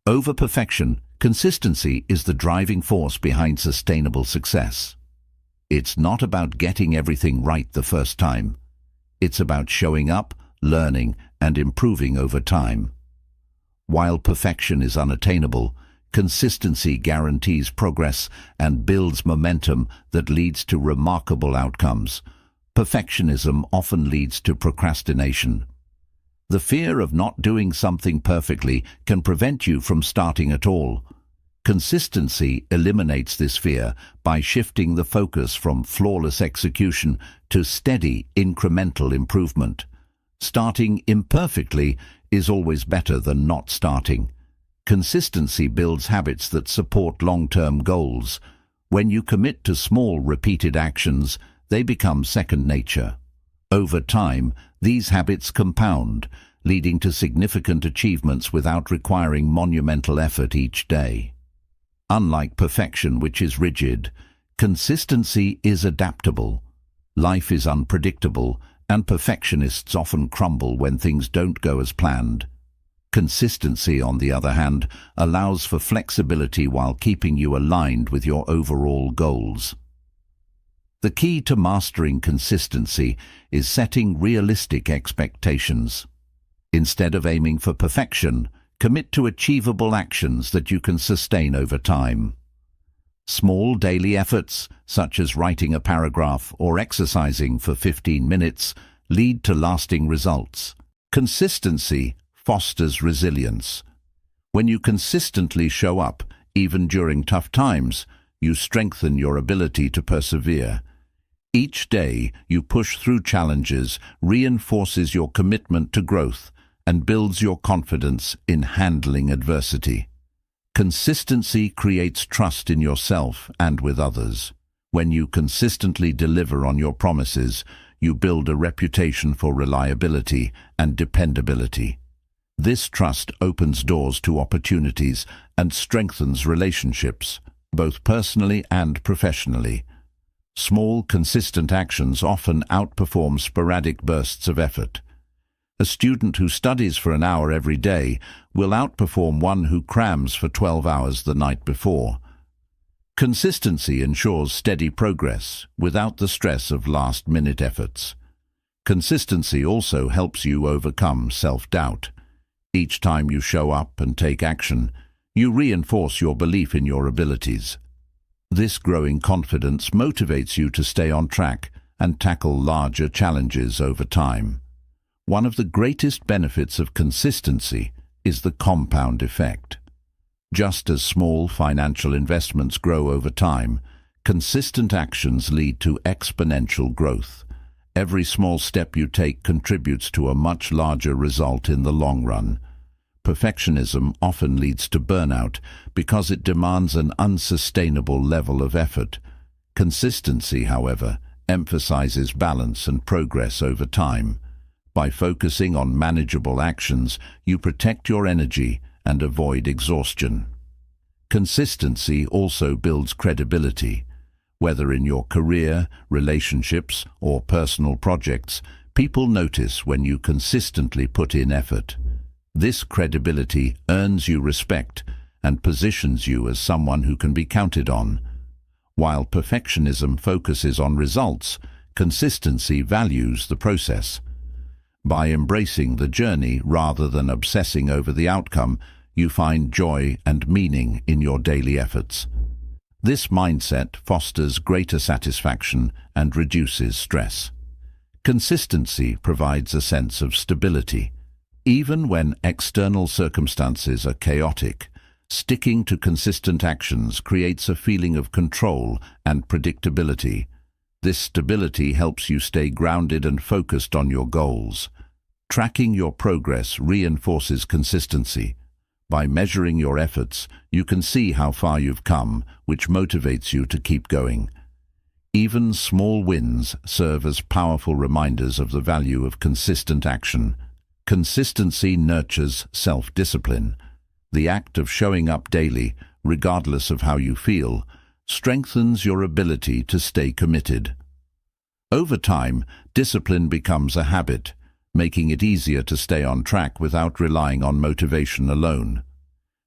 Over perfection, consistency is the driving force behind sustainable success. It's not about getting everything right the first time. It's about showing up, learning, and improving over time. While perfection is unattainable, consistency guarantees progress and builds momentum that leads to remarkable outcomes. Perfectionism often leads to procrastination. The fear of not doing something perfectly can prevent you from starting at all. Consistency eliminates this fear by shifting the focus from flawless execution to steady, incremental improvement. Starting imperfectly is always better than not starting. Consistency builds habits that support long-term goals. When you commit to small, repeated actions, they become second nature. Over time, these habits compound, leading to significant achievements without requiring monumental effort each day. Unlike perfection, which is rigid, consistency is adaptable. Life is unpredictable, and perfectionists often crumble when things don't go as planned. Consistency, on the other hand, allows for flexibility while keeping you aligned with your overall goals. The key to mastering consistency is setting realistic expectations. Instead of aiming for perfection, commit to achievable actions that you can sustain over time. Small daily efforts, such as writing a paragraph or exercising for 15 minutes, lead to lasting results. Consistency fosters resilience. When you consistently show up, even during tough times, you strengthen your ability to persevere. Each day you push through challenges reinforces your commitment to growth, and builds your confidence in handling adversity. Consistency creates trust in yourself and with others. When you consistently deliver on your promises, you build a reputation for reliability and dependability. This trust opens doors to opportunities and strengthens relationships, both personally and professionally. Small, consistent actions often outperform sporadic bursts of effort. A student who studies for an hour every day will outperform one who crams for 12 hours the night before. Consistency ensures steady progress without the stress of last-minute efforts. Consistency also helps you overcome self-doubt. Each time you show up and take action, you reinforce your belief in your abilities. This growing confidence motivates you to stay on track and tackle larger challenges over time. One of the greatest benefits of consistency is the compound effect. Just as small financial investments grow over time, consistent actions lead to exponential growth. Every small step you take contributes to a much larger result in the long run. Perfectionism often leads to burnout because it demands an unsustainable level of effort. Consistency, however, emphasizes balance and progress over time. By focusing on manageable actions, you protect your energy and avoid exhaustion. Consistency also builds credibility. Whether in your career, relationships, or personal projects, people notice when you consistently put in effort. This credibility earns you respect and positions you as someone who can be counted on. While perfectionism focuses on results, consistency values the process. By embracing the journey rather than obsessing over the outcome, you find joy and meaning in your daily efforts. This mindset fosters greater satisfaction and reduces stress. Consistency provides a sense of stability. Even when external circumstances are chaotic, sticking to consistent actions creates a feeling of control and predictability. This stability helps you stay grounded and focused on your goals. Tracking your progress reinforces consistency. By measuring your efforts, you can see how far you've come, which motivates you to keep going. Even small wins serve as powerful reminders of the value of consistent action. Consistency nurtures self-discipline. The act of showing up daily, regardless of how you feel, strengthens your ability to stay committed. Over time, discipline becomes a habit, making it easier to stay on track without relying on motivation alone.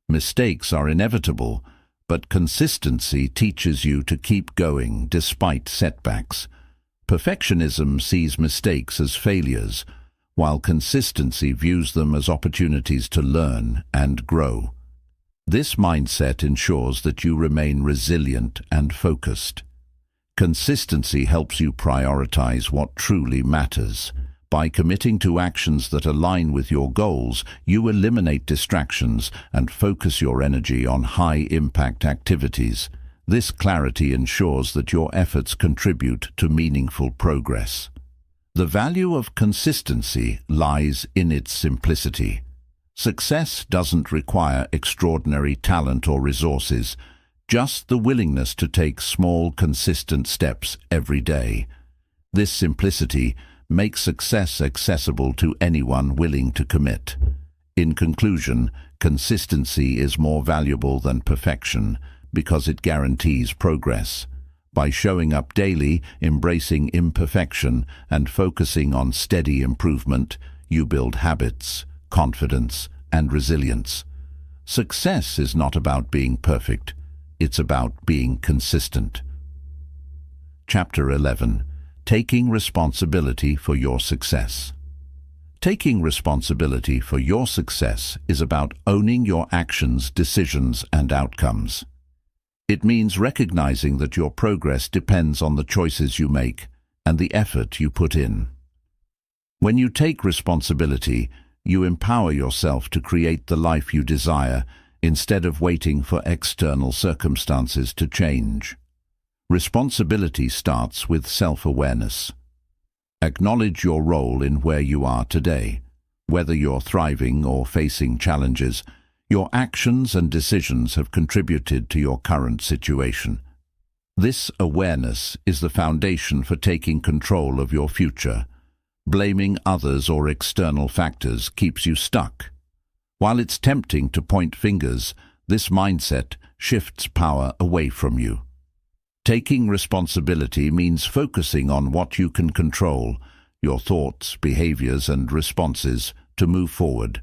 Mistakes are inevitable, but consistency teaches you to keep going despite setbacks. Perfectionism sees mistakes as failures, while consistency views them as opportunities to learn and grow. This mindset ensures that you remain resilient and focused. Consistency helps you prioritize what truly matters. By committing to actions that align with your goals, you eliminate distractions and focus your energy on high-impact activities. This clarity ensures that your efforts contribute to meaningful progress. The value of consistency lies in its simplicity. Success doesn't require extraordinary talent or resources, just the willingness to take small, consistent steps every day. This simplicity makes success accessible to anyone willing to commit. In conclusion, consistency is more valuable than perfection because it guarantees progress. By showing up daily, embracing imperfection, and focusing on steady improvement, you build habits, confidence, and resilience. Success is not about being perfect, it's about being consistent. Chapter 11. Taking responsibility for your success. Taking responsibility for your success is about owning your actions, decisions, and outcomes. It means recognizing that your progress depends on the choices you make and the effort you put in. When you take responsibility, you empower yourself to create the life you desire instead of waiting for external circumstances to change. Responsibility starts with self-awareness. Acknowledge your role in where you are today. Whether you're thriving or facing challenges, your actions and decisions have contributed to your current situation. This awareness is the foundation for taking control of your future. Blaming others or external factors keeps you stuck. While it's tempting to point fingers, this mindset shifts power away from you. Taking responsibility means focusing on what you can control, your thoughts, behaviors, and responses, to move forward.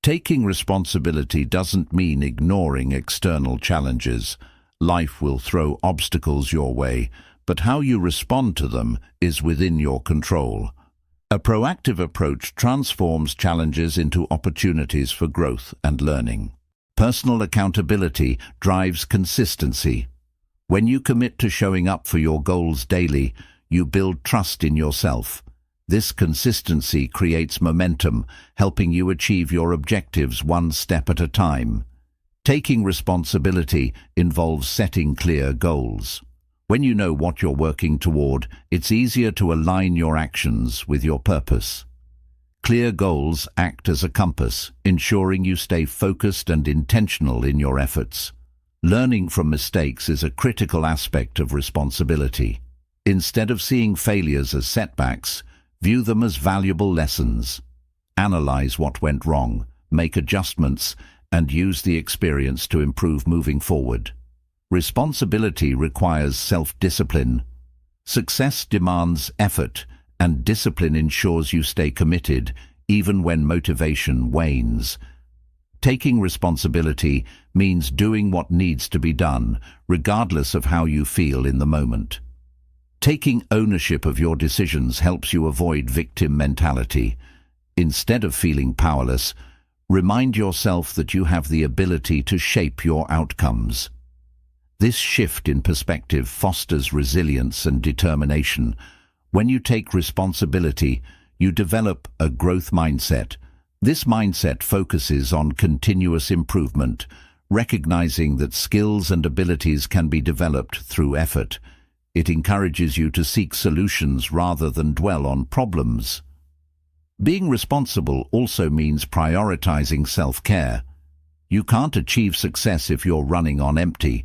Taking responsibility doesn't mean ignoring external challenges. Life will throw obstacles your way, but how you respond to them is within your control. A proactive approach transforms challenges into opportunities for growth and learning. Personal accountability drives consistency. When you commit to showing up for your goals daily, you build trust in yourself. This consistency creates momentum, helping you achieve your objectives one step at a time. Taking responsibility involves setting clear goals. When you know what you're working toward, it's easier to align your actions with your purpose. Clear goals act as a compass, ensuring you stay focused and intentional in your efforts. Learning from mistakes is a critical aspect of responsibility. Instead of seeing failures as setbacks, view them as valuable lessons. Analyze what went wrong, make adjustments, and use the experience to improve moving forward. Responsibility requires self-discipline. Success demands effort, and discipline ensures you stay committed, even when motivation wanes. Taking responsibility means doing what needs to be done, regardless of how you feel in the moment. Taking ownership of your decisions helps you avoid victim mentality. Instead of feeling powerless, remind yourself that you have the ability to shape your outcomes. This shift in perspective fosters resilience and determination. When you take responsibility, you develop a growth mindset. This mindset focuses on continuous improvement, recognizing that skills and abilities can be developed through effort. It encourages you to seek solutions rather than dwell on problems. Being responsible also means prioritizing self-care. You can't achieve success if you're running on empty.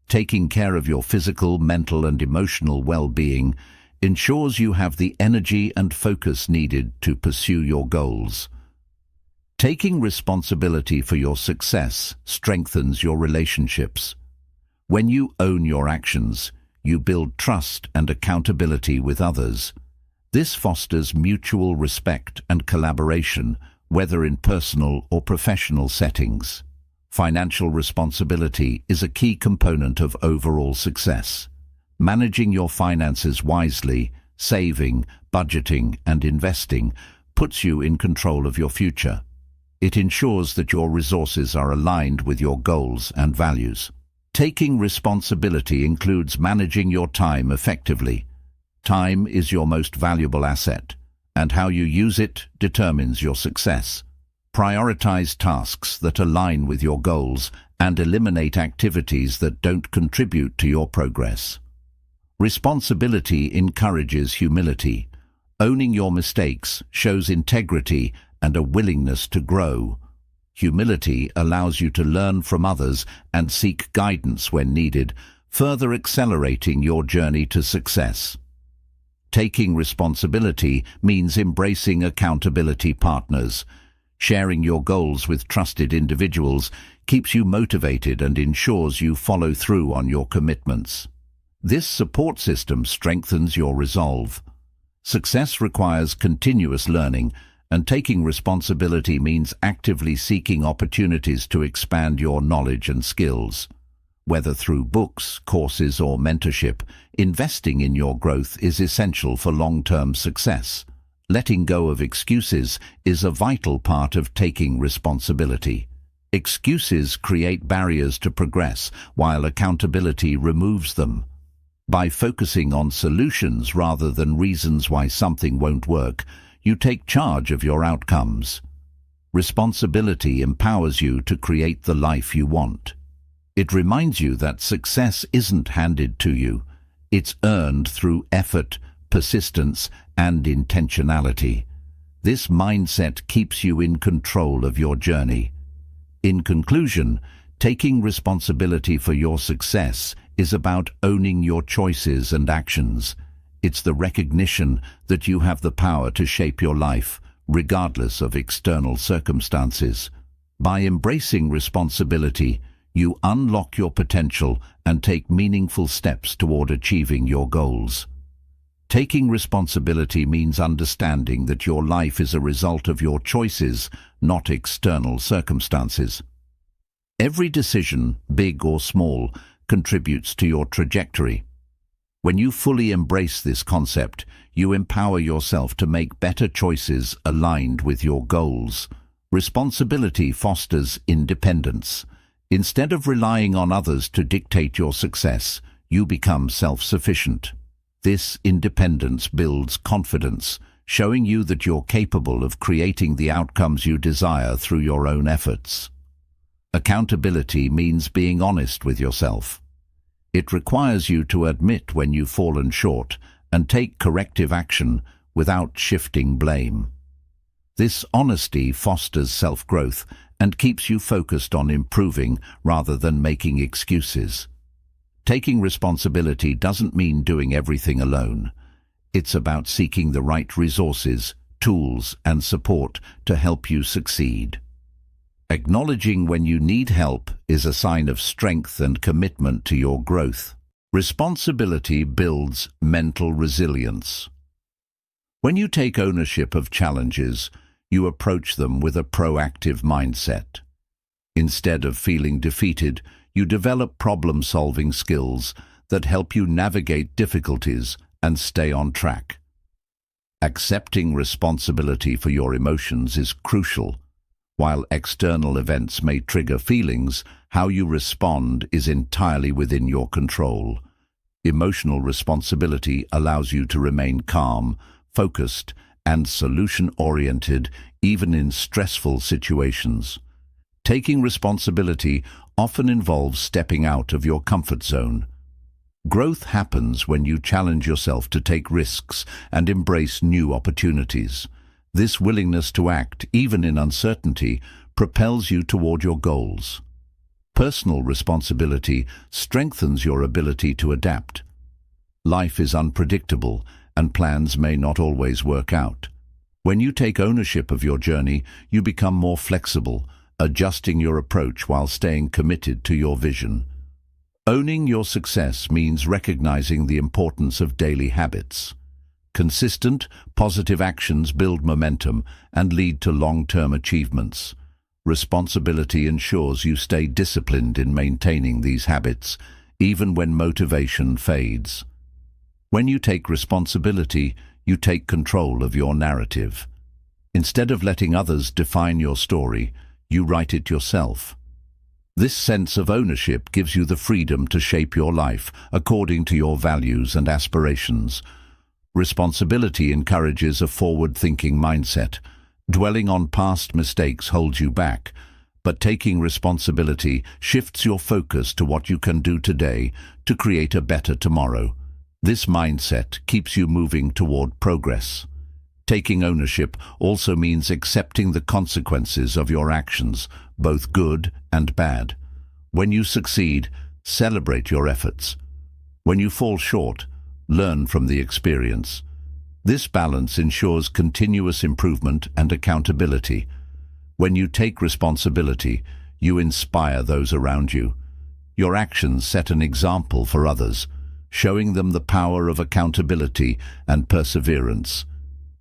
Taking care of your physical, mental, and emotional well-being ensures you have the energy and focus needed to pursue your goals. Taking responsibility for your success strengthens your relationships. When you own your actions, you build trust and accountability with others. This fosters mutual respect and collaboration, whether in personal or professional settings. Financial responsibility is a key component of overall success. Managing your finances wisely, saving, budgeting, and investing puts you in control of your future. It ensures that your resources are aligned with your goals and values. Taking responsibility includes managing your time effectively. Time is your most valuable asset, and how you use it determines your success. Prioritize tasks that align with your goals and eliminate activities that don't contribute to your progress. Responsibility encourages humility. Owning your mistakes shows integrity and a willingness to grow. Humility allows you to learn from others and seek guidance when needed, further accelerating your journey to success. Taking responsibility means embracing accountability partners. Sharing your goals with trusted individuals keeps you motivated and ensures you follow through on your commitments. This support system strengthens your resolve. Success requires continuous learning, and taking responsibility means actively seeking opportunities to expand your knowledge and skills. Whether through books, courses, or mentorship, investing in your growth is essential for long-term success. Letting go of excuses is a vital part of taking responsibility. Excuses create barriers to progress, while accountability removes them. By focusing on solutions rather than reasons why something won't work, you take charge of your outcomes. Responsibility empowers you to create the life you want. It reminds you that success isn't handed to you. It's earned through effort, persistence, and intentionality. This mindset keeps you in control of your journey. In conclusion, taking responsibility for your success is about owning your choices and actions. It's the recognition that you have the power to shape your life, regardless of external circumstances. By embracing responsibility, you unlock your potential and take meaningful steps toward achieving your goals. Taking responsibility means understanding that your life is a result of your choices, not external circumstances. Every decision, big or small, contributes to your trajectory. When you fully embrace this concept, you empower yourself to make better choices aligned with your goals. Responsibility fosters independence. Instead of relying on others to dictate your success, you become self-sufficient. This independence builds confidence, showing you that you're capable of creating the outcomes you desire through your own efforts. Accountability means being honest with yourself. It requires you to admit when you've fallen short and take corrective action without shifting blame. This honesty fosters self-growth and keeps you focused on improving rather than making excuses. Taking responsibility doesn't mean doing everything alone. It's about seeking the right resources, tools, and support to help you succeed. Acknowledging when you need help is a sign of strength and commitment to your growth. Responsibility builds mental resilience. When you take ownership of challenges, you approach them with a proactive mindset. Instead of feeling defeated, you develop problem-solving skills that help you navigate difficulties and stay on track. Accepting responsibility for your emotions is crucial. While external events may trigger feelings, how you respond is entirely within your control. Emotional responsibility allows you to remain calm, focused, and solution-oriented even in stressful situations. Taking responsibility often involves stepping out of your comfort zone. Growth happens when you challenge yourself to take risks and embrace new opportunities. This willingness to act, even in uncertainty, propels you toward your goals. Personal responsibility strengthens your ability to adapt. Life is unpredictable, and plans may not always work out. When you take ownership of your journey, you become more flexible, adjusting your approach while staying committed to your vision. Owning your success means recognizing the importance of daily habits. Consistent, positive actions build momentum and lead to long-term achievements. Responsibility ensures you stay disciplined in maintaining these habits, even when motivation fades. When you take responsibility, you take control of your narrative. Instead of letting others define your story, you write it yourself. This sense of ownership gives you the freedom to shape your life according to your values and aspirations. Responsibility encourages a forward-thinking mindset. Dwelling on past mistakes holds you back, but taking responsibility shifts your focus to what you can do today to create a better tomorrow. This mindset keeps you moving toward progress. Taking ownership also means accepting the consequences of your actions, both good and bad. When you succeed, celebrate your efforts. When you fall short, learn from the experience. This balance ensures continuous improvement and accountability. When you take responsibility, you inspire those around you. Your actions set an example for others, showing them the power of accountability and perseverance.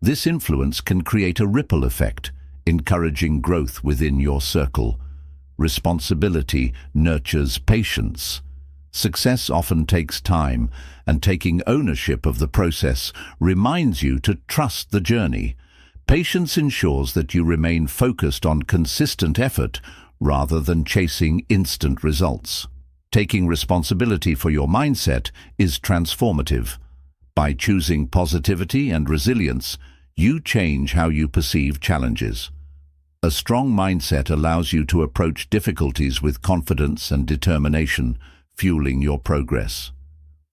This influence can create a ripple effect, encouraging growth within your circle. Responsibility nurtures patience. Success often takes time, and taking ownership of the process reminds you to trust the journey. Patience ensures that you remain focused on consistent effort rather than chasing instant results. Taking responsibility for your mindset is transformative. By choosing positivity and resilience, you change how you perceive challenges. A strong mindset allows you to approach difficulties with confidence and determination, fueling your progress.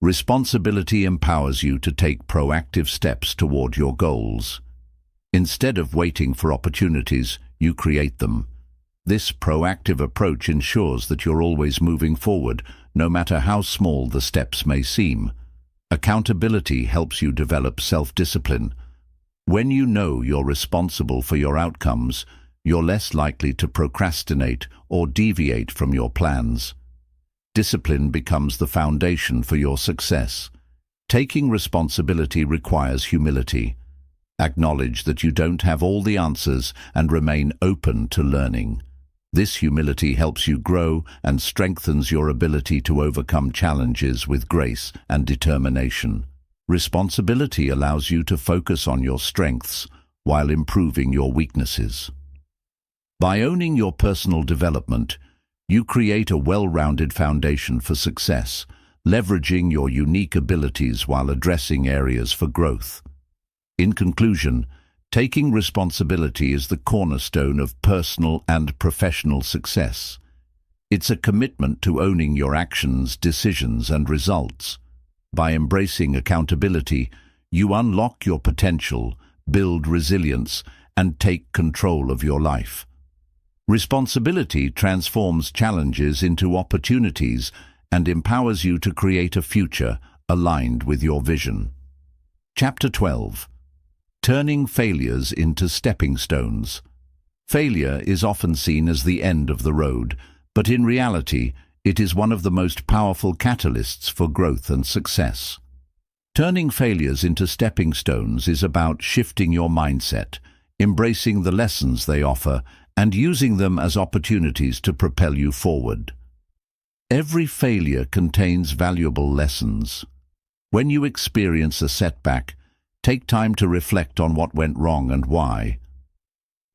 Responsibility empowers you to take proactive steps toward your goals. Instead of waiting for opportunities, you create them. This proactive approach ensures that you're always moving forward, no matter how small the steps may seem. Accountability helps you develop self-discipline. When you know you're responsible for your outcomes, you're less likely to procrastinate or deviate from your plans. Discipline becomes the foundation for your success. Taking responsibility requires humility. Acknowledge that you don't have all the answers and remain open to learning. This humility helps you grow and strengthens your ability to overcome challenges with grace and determination. Responsibility allows you to focus on your strengths while improving your weaknesses. By owning your personal development, you create a well-rounded foundation for success, leveraging your unique abilities while addressing areas for growth. In conclusion, taking responsibility is the cornerstone of personal and professional success. It's a commitment to owning your actions, decisions, and results. By embracing accountability, you unlock your potential, build resilience, and take control of your life. Responsibility transforms challenges into opportunities and empowers you to create a future aligned with your vision. Chapter 12. Turning failures into stepping stones. Failure is often seen as the end of the road, but in reality, it is one of the most powerful catalysts for growth and success. Turning failures into stepping stones is about shifting your mindset, embracing the lessons they offer, and using them as opportunities to propel you forward. Every failure contains valuable lessons. When you experience a setback, take time to reflect on what went wrong and why.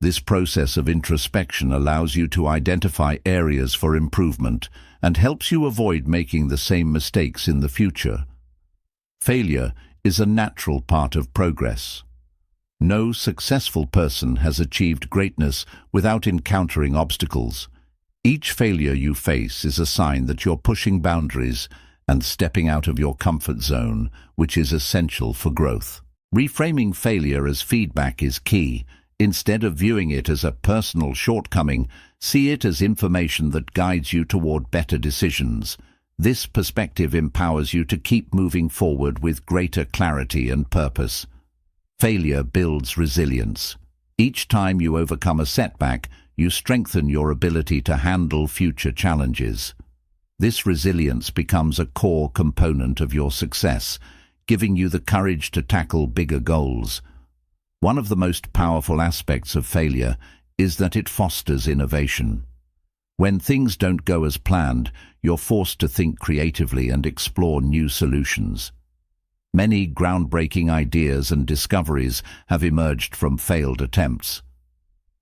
This process of introspection allows you to identify areas for improvement and helps you avoid making the same mistakes in the future. Failure is a natural part of progress. No successful person has achieved greatness without encountering obstacles. Each failure you face is a sign that you're pushing boundaries and stepping out of your comfort zone, which is essential for growth. Reframing failure as feedback is key. Instead of viewing it as a personal shortcoming, see it as information that guides you toward better decisions. This perspective empowers you to keep moving forward with greater clarity and purpose. Failure builds resilience. Each time you overcome a setback, you strengthen your ability to handle future challenges. This resilience becomes a core component of your success, giving you the courage to tackle bigger goals. One of the most powerful aspects of failure is that it fosters innovation. When things don't go as planned, you're forced to think creatively and explore new solutions. Many groundbreaking ideas and discoveries have emerged from failed attempts.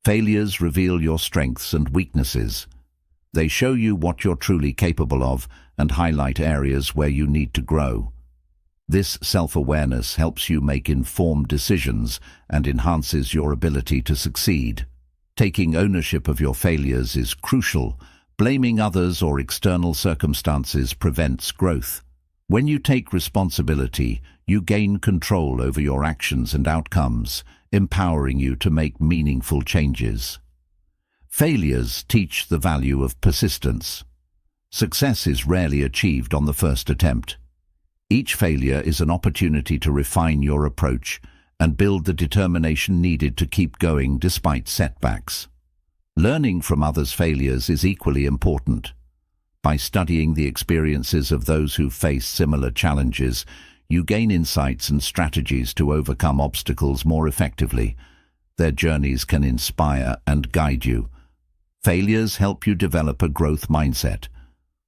Failures reveal your strengths and weaknesses. They show you what you're truly capable of and highlight areas where you need to grow. This self-awareness helps you make informed decisions and enhances your ability to succeed. Taking ownership of your failures is crucial. Blaming others or external circumstances prevents growth. When you take responsibility, you gain control over your actions and outcomes, empowering you to make meaningful changes. Failures teach the value of persistence. Success is rarely achieved on the first attempt. Each failure is an opportunity to refine your approach and build the determination needed to keep going despite setbacks. Learning from others' failures is equally important. By studying the experiences of those who face similar challenges, you gain insights and strategies to overcome obstacles more effectively. Their journeys can inspire and guide you. Failures help you develop a growth mindset.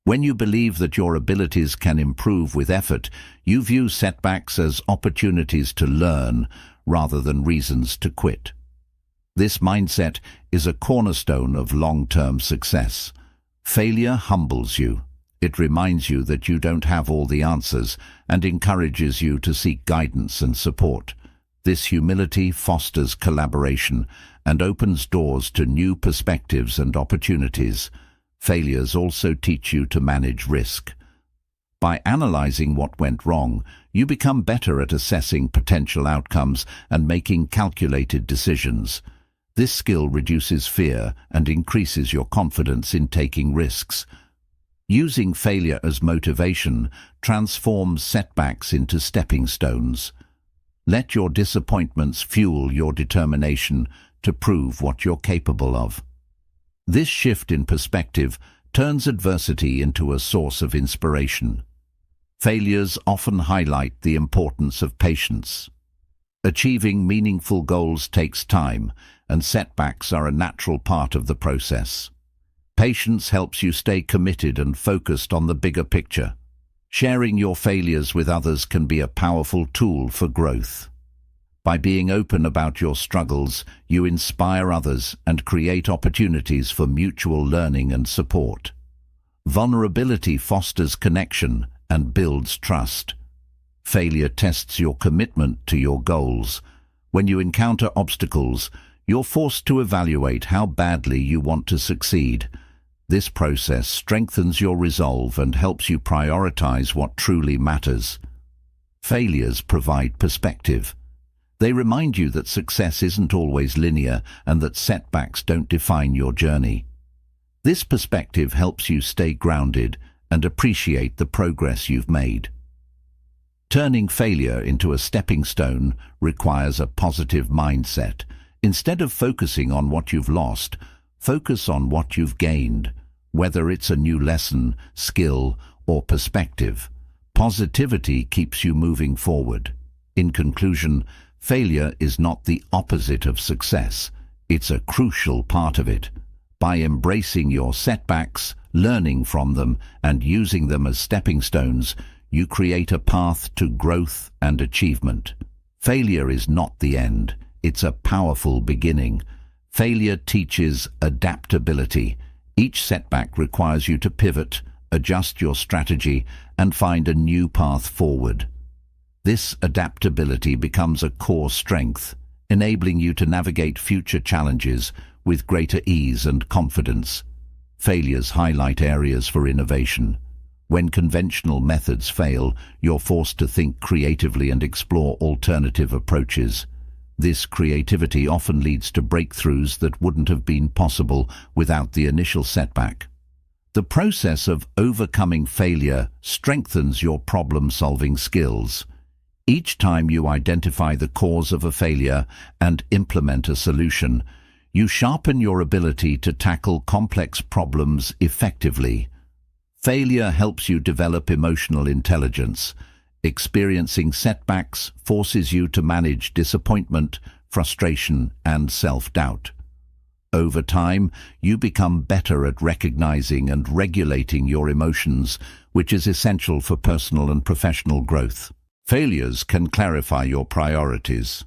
When you believe that your abilities can improve with effort, you view setbacks as opportunities to learn rather than reasons to quit. This mindset is a cornerstone of long-term success. Failure humbles you. It reminds you that you don't have all the answers and encourages you to seek guidance and support. This humility fosters collaboration and opens doors to new perspectives and opportunities. Failures also teach you to manage risk. By analyzing what went wrong, you become better at assessing potential outcomes and making calculated decisions. This skill reduces fear and increases your confidence in taking risks. Using failure as motivation transforms setbacks into stepping stones. Let your disappointments fuel your determination to prove what you're capable of. This shift in perspective turns adversity into a source of inspiration. Failures often highlight the importance of patience. Achieving meaningful goals takes time, and setbacks are a natural part of the process. Patience helps you stay committed and focused on the bigger picture. Sharing your failures with others can be a powerful tool for growth. By being open about your struggles, you inspire others and create opportunities for mutual learning and support. Vulnerability fosters connection and builds trust. Failure tests your commitment to your goals. When you encounter obstacles, you're forced to evaluate how badly you want to succeed. This process strengthens your resolve and helps you prioritize what truly matters. Failures provide perspective. They remind you that success isn't always linear and that setbacks don't define your journey. This perspective helps you stay grounded and appreciate the progress you've made. Turning failure into a stepping stone requires a positive mindset. Instead of focusing on what you've lost, focus on what you've gained, whether it's a new lesson, skill, or perspective. Positivity keeps you moving forward. In conclusion, failure is not the opposite of success. It's a crucial part of it. By embracing your setbacks, learning from them, and using them as stepping stones, you create a path to growth and achievement. Failure is not the end. It's a powerful beginning. Failure teaches adaptability. Each setback requires you to pivot, adjust your strategy, and find a new path forward. This adaptability becomes a core strength, enabling you to navigate future challenges with greater ease and confidence. Failures highlight areas for innovation. When conventional methods fail, you're forced to think creatively and explore alternative approaches. This creativity often leads to breakthroughs that wouldn't have been possible without the initial setback. The process of overcoming failure strengthens your problem-solving skills. Each time you identify the cause of a failure and implement a solution, you sharpen your ability to tackle complex problems effectively. Failure helps you develop emotional intelligence. Experiencing setbacks forces you to manage disappointment, frustration, and self-doubt. Over time, you become better at recognizing and regulating your emotions, which is essential for personal and professional growth. Failures can clarify your priorities.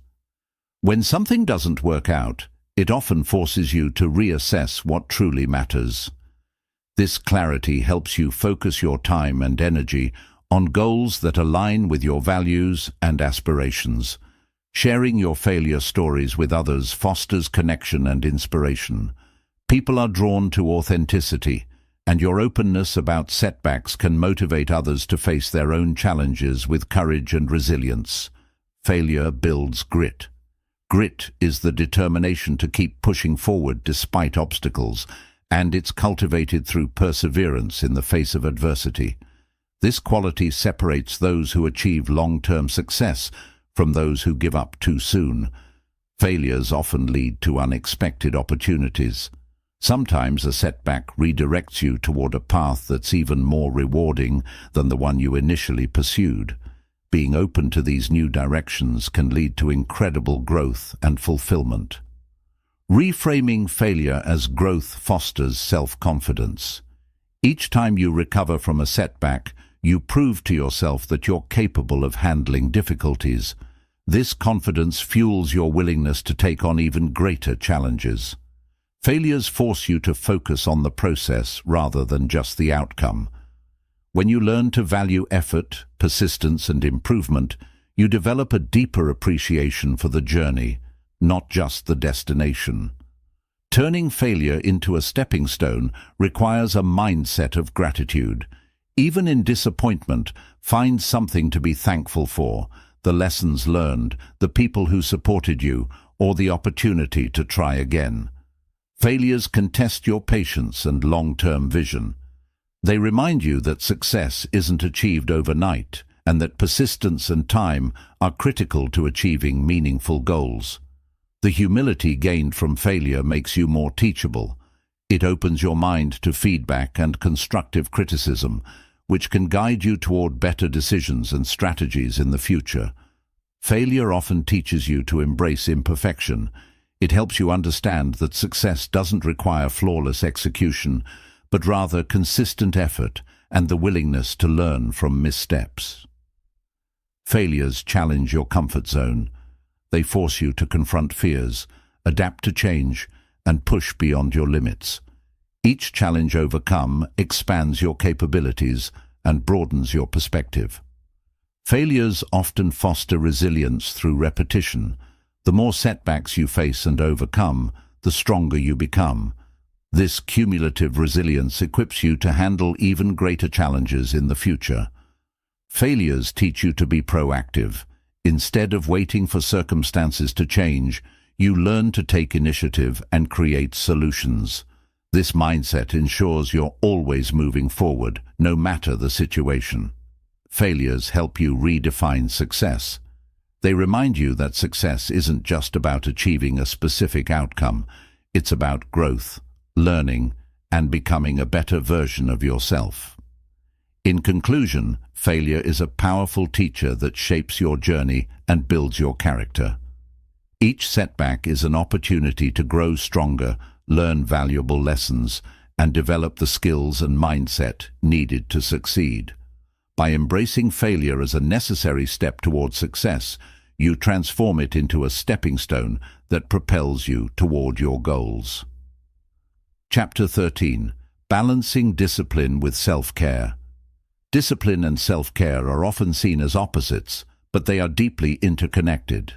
When something doesn't work out, it often forces you to reassess what truly matters. This clarity helps you focus your time and energy on goals that align with your values and aspirations. Sharing your failure stories with others fosters connection and inspiration. People are drawn to authenticity, and your openness about setbacks can motivate others to face their own challenges with courage and resilience. Failure builds grit. Grit is the determination to keep pushing forward despite obstacles, and it's cultivated through perseverance in the face of adversity. This quality separates those who achieve long-term success from those who give up too soon. Failures often lead to unexpected opportunities. Sometimes a setback redirects you toward a path that's even more rewarding than the one you initially pursued. Being open to these new directions can lead to incredible growth and fulfillment. Reframing failure as growth fosters self-confidence. Each time you recover from a setback, you prove to yourself that you're capable of handling difficulties. This confidence fuels your willingness to take on even greater challenges. Failures force you to focus on the process rather than just the outcome. When you learn to value effort, persistence, and improvement, you develop a deeper appreciation for the journey, not just the destination. Turning failure into a stepping stone requires a mindset of gratitude. Even in disappointment, find something to be thankful for: the lessons learned, the people who supported you, or the opportunity to try again. Failures can test your patience and long-term vision. They remind you that success isn't achieved overnight, and that persistence and time are critical to achieving meaningful goals. The humility gained from failure makes you more teachable. It opens your mind to feedback and constructive criticism, which can guide you toward better decisions and strategies in the future. Failure often teaches you to embrace imperfection. It helps you understand that success doesn't require flawless execution, but rather consistent effort and the willingness to learn from missteps. Failures challenge your comfort zone. They force you to confront fears, adapt to change, and push beyond your limits. Each challenge overcome expands your capabilities and broadens your perspective. Failures often foster resilience through repetition. The more setbacks you face and overcome, the stronger you become. This cumulative resilience equips you to handle even greater challenges in the future. Failures teach you to be proactive. Instead of waiting for circumstances to change, you learn to take initiative and create solutions. This mindset ensures you're always moving forward, no matter the situation. Failures help you redefine success. They remind you that success isn't just about achieving a specific outcome. It's about growth, learning, and becoming a better version of yourself. In conclusion, failure is a powerful teacher that shapes your journey and builds your character. Each setback is an opportunity to grow stronger, learn valuable lessons, and develop the skills and mindset needed to succeed. By embracing failure as a necessary step toward success, you transform it into a stepping stone that propels you toward your goals. Chapter 13. Balancing discipline with self-care. Discipline and self-care are often seen as opposites, but they are deeply interconnected.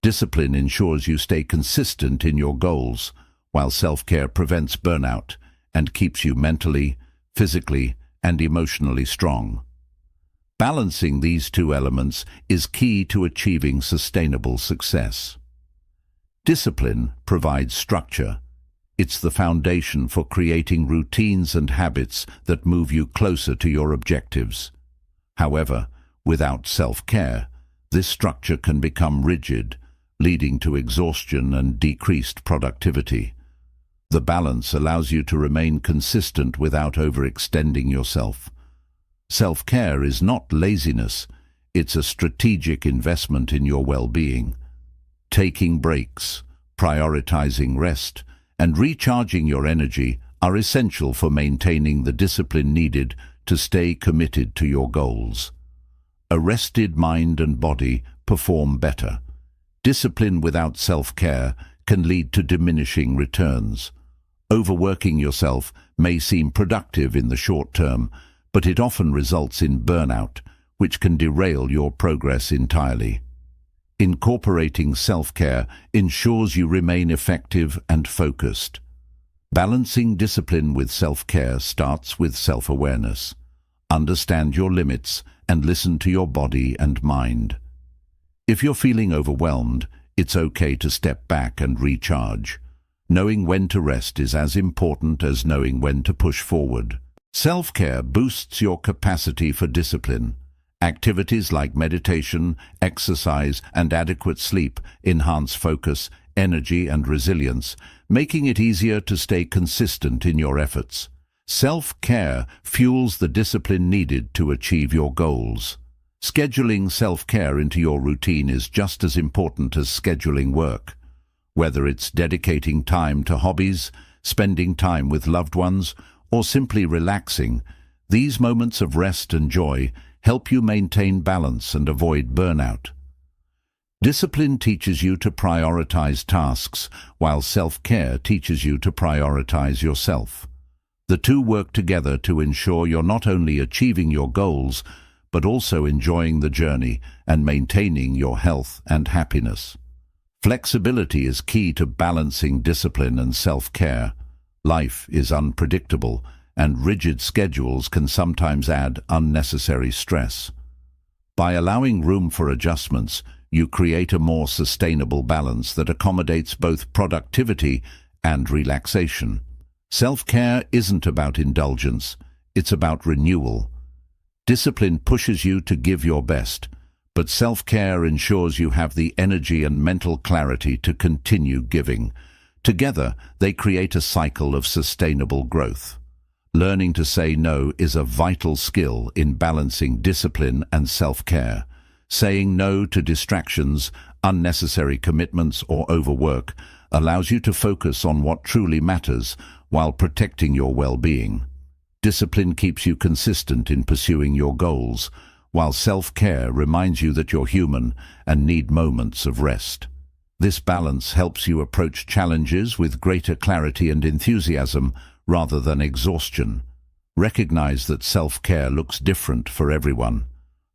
Discipline ensures you stay consistent in your goals, while self-care prevents burnout and keeps you mentally, physically, and emotionally strong. Balancing these two elements is key to achieving sustainable success. Discipline provides structure. It's the foundation for creating routines and habits that move you closer to your objectives. However, without self-care, this structure can become rigid, leading to exhaustion and decreased productivity. The balance allows you to remain consistent without overextending yourself. Self-care is not laziness, it's a strategic investment in your well-being. Taking breaks, prioritizing rest, and recharging your energy are essential for maintaining the discipline needed to stay committed to your goals. A rested mind and body perform better. Discipline without self-care can lead to diminishing returns. Overworking yourself may seem productive in the short term, but it often results in burnout, which can derail your progress entirely. Incorporating self-care ensures you remain effective and focused. Balancing discipline with self-care starts with self-awareness. Understand your limits and listen to your body and mind. If you're feeling overwhelmed, it's okay to step back and recharge. Knowing when to rest is as important as knowing when to push forward. Self-care boosts your capacity for discipline. Activities like meditation, exercise, and adequate sleep enhance focus, energy, and resilience, making it easier to stay consistent in your efforts. Self-care fuels the discipline needed to achieve your goals. Scheduling self-care into your routine is just as important as scheduling work. Whether it's dedicating time to hobbies, spending time with loved ones, or simply relaxing, these moments of rest and joy help you maintain balance and avoid burnout. Discipline teaches you to prioritize tasks, while self-care teaches you to prioritize yourself. The two work together to ensure you're not only achieving your goals, but also enjoying the journey and maintaining your health and happiness. Flexibility is key to balancing discipline and self-care. Life is unpredictable, and rigid schedules can sometimes add unnecessary stress. By allowing room for adjustments, you create a more sustainable balance that accommodates both productivity and relaxation. Self-care isn't about indulgence, it's about renewal. Discipline pushes you to give your best, but self-care ensures you have the energy and mental clarity to continue giving. Together, they create a cycle of sustainable growth. Learning to say no is a vital skill in balancing discipline and self-care. Saying no to distractions, unnecessary commitments, or overwork allows you to focus on what truly matters while protecting your well-being. Discipline keeps you consistent in pursuing your goals, while self-care reminds you that you're human and need moments of rest. This balance helps you approach challenges with greater clarity and enthusiasm rather than exhaustion. Recognize that self-care looks different for everyone.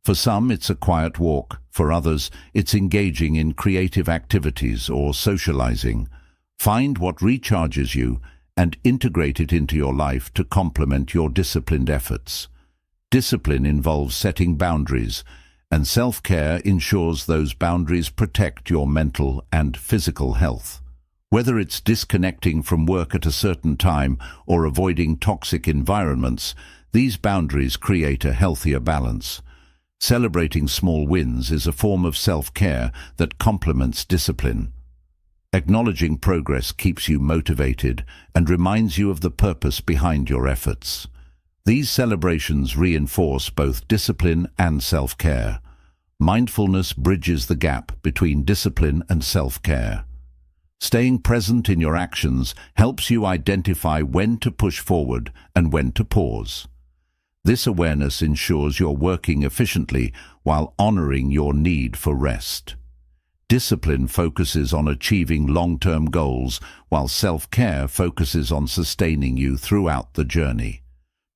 For some, it's a quiet walk. For others, it's engaging in creative activities or socializing. Find what recharges you and integrate it into your life to complement your disciplined efforts. Discipline involves setting boundaries, and self-care ensures those boundaries protect your mental and physical health. Whether it's disconnecting from work at a certain time or avoiding toxic environments, these boundaries create a healthier balance. Celebrating small wins is a form of self-care that complements discipline. Acknowledging progress keeps you motivated and reminds you of the purpose behind your efforts. These celebrations reinforce both discipline and self-care. Mindfulness bridges the gap between discipline and self-care. Staying present in your actions helps you identify when to push forward and when to pause. This awareness ensures you're working efficiently while honoring your need for rest. Discipline focuses on achieving long-term goals, while self-care focuses on sustaining you throughout the journey.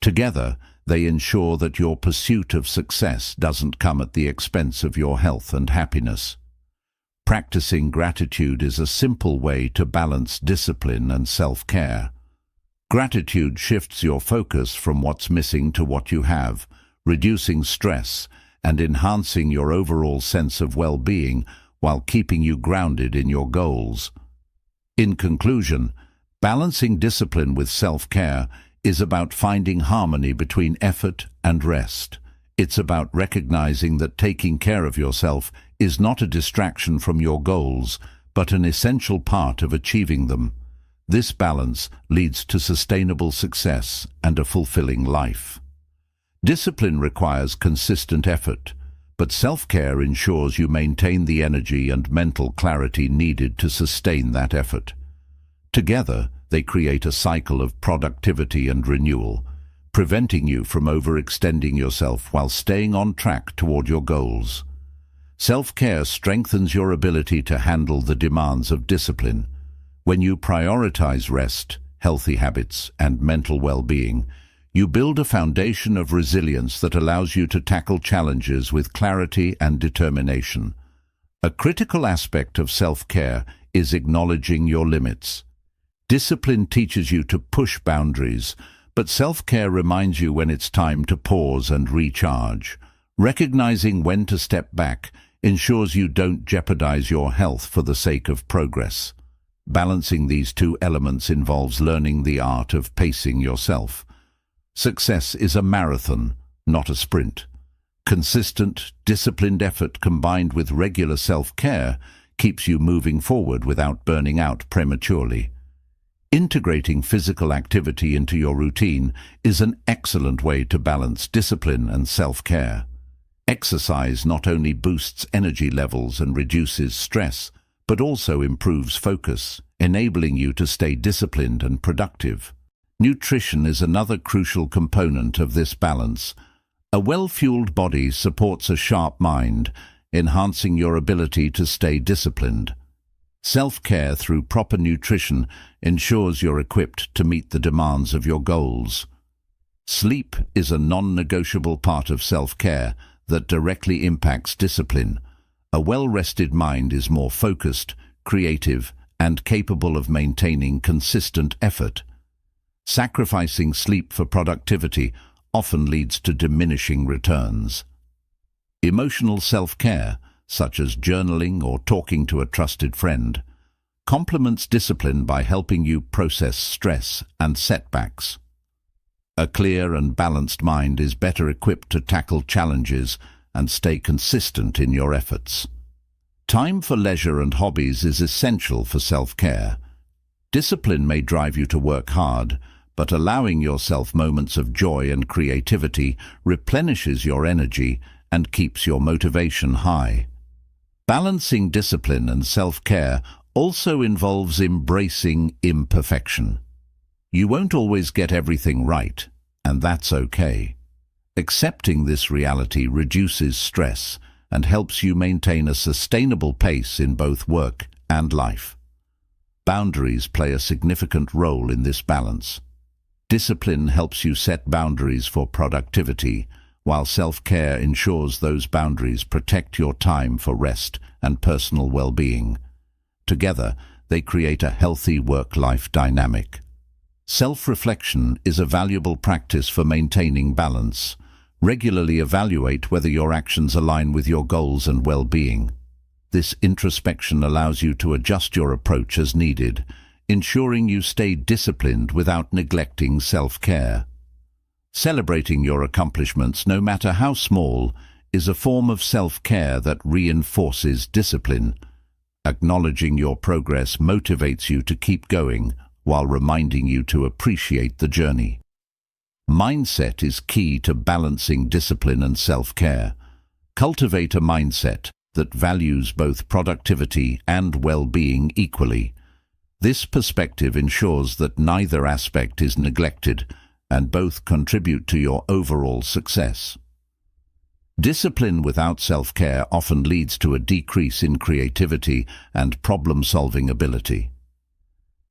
Together, they ensure that your pursuit of success doesn't come at the expense of your health and happiness. Practicing gratitude is a simple way to balance discipline and self-care. Gratitude shifts your focus from what's missing to what you have, reducing stress and enhancing your overall sense of well-being while keeping you grounded in your goals. In conclusion, balancing discipline with self-care is about finding harmony between effort and rest. It's about recognizing that taking care of yourself is not a distraction from your goals, but an essential part of achieving them. This balance leads to sustainable success and a fulfilling life. Discipline requires consistent effort, but self-care ensures you maintain the energy and mental clarity needed to sustain that effort. Together, they create a cycle of productivity and renewal, preventing you from overextending yourself while staying on track toward your goals. Self-care strengthens your ability to handle the demands of discipline. When you prioritize rest, healthy habits, and mental well-being, you build a foundation of resilience that allows you to tackle challenges with clarity and determination. A critical aspect of self-care is acknowledging your limits. Discipline teaches you to push boundaries, but self-care reminds you when it's time to pause and recharge. Recognizing when to step back ensures you don't jeopardize your health for the sake of progress. Balancing these two elements involves learning the art of pacing yourself. Success is a marathon, not a sprint. Consistent, disciplined effort combined with regular self-care keeps you moving forward without burning out prematurely. Integrating physical activity into your routine is an excellent way to balance discipline and self-care. Exercise not only boosts energy levels and reduces stress, but also improves focus, enabling you to stay disciplined and productive. Nutrition is another crucial component of this balance. A well-fueled body supports a sharp mind, enhancing your ability to stay disciplined. Self-care through proper nutrition ensures you're equipped to meet the demands of your goals. Sleep is a non-negotiable part of self-care that directly impacts discipline. A well-rested mind is more focused, creative, and capable of maintaining consistent effort. Sacrificing sleep for productivity often leads to diminishing returns. Emotional self-care, such as journaling or talking to a trusted friend, complements discipline by helping you process stress and setbacks. A clear and balanced mind is better equipped to tackle challenges and stay consistent in your efforts. Time for leisure and hobbies is essential for self-care. Discipline may drive you to work hard, but allowing yourself moments of joy and creativity replenishes your energy and keeps your motivation high. Balancing discipline and self-care also involves embracing imperfection. You won't always get everything right, and that's okay. Accepting this reality reduces stress and helps you maintain a sustainable pace in both work and life. Boundaries play a significant role in this balance. Discipline helps you set boundaries for productivity, while self-care ensures those boundaries protect your time for rest and personal well-being. Together, they create a healthy work-life dynamic. Self-reflection is a valuable practice for maintaining balance. Regularly evaluate whether your actions align with your goals and well-being. This introspection allows you to adjust your approach as needed, ensuring you stay disciplined without neglecting self-care. Celebrating your accomplishments, no matter how small, is a form of self-care that reinforces discipline. Acknowledging your progress motivates you to keep going, while reminding you to appreciate the journey. Mindset is key to balancing discipline and self-care. Cultivate a mindset that values both productivity and well-being equally. This perspective ensures that neither aspect is neglected and both contribute to your overall success. Discipline without self-care often leads to a decrease in creativity and problem-solving ability.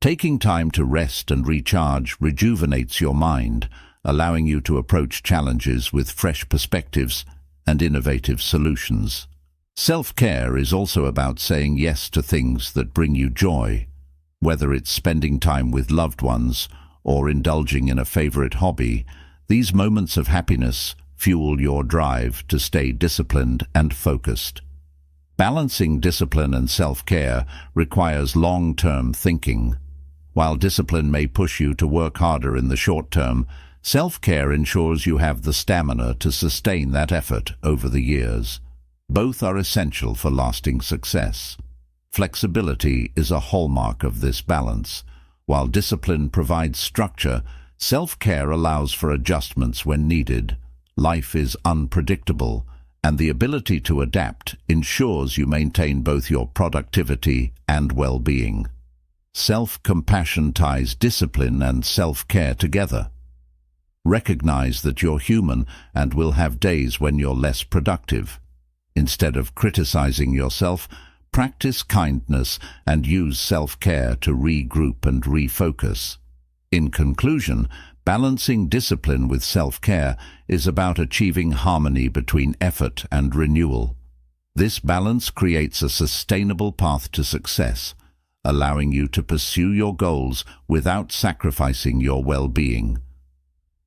Taking time to rest and recharge rejuvenates your mind, allowing you to approach challenges with fresh perspectives and innovative solutions. Self-care is also about saying yes to things that bring you joy, whether it's spending time with loved ones or indulging in a favorite hobby. These moments of happiness fuel your drive to stay disciplined and focused. Balancing discipline and self-care requires long-term thinking. While discipline may push you to work harder in the short term, self-care ensures you have the stamina to sustain that effort over the years. Both are essential for lasting success. Flexibility is a hallmark of this balance. While discipline provides structure, self-care allows for adjustments when needed. Life is unpredictable, and the ability to adapt ensures you maintain both your productivity and well-being. Self-compassion ties discipline and self-care together. Recognize that you're human and will have days when you're less productive. Instead of criticizing yourself, practice kindness and use self-care to regroup and refocus. In conclusion, balancing discipline with self-care is about achieving harmony between effort and renewal. This balance creates a sustainable path to success, allowing you to pursue your goals without sacrificing your well-being.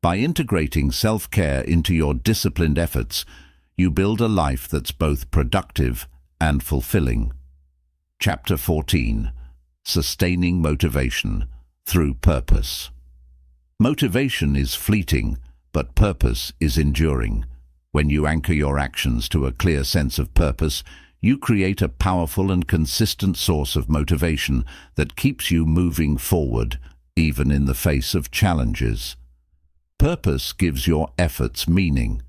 By integrating self-care into your disciplined efforts, you build a life that's both productive and fulfilling. Chapter 14. Sustaining Motivation Through Purpose. Motivation is fleeting, but purpose is enduring. When you anchor your actions to a clear sense of purpose, you create a powerful and consistent source of motivation that keeps you moving forward, even in the face of challenges. Purpose gives your efforts meaning.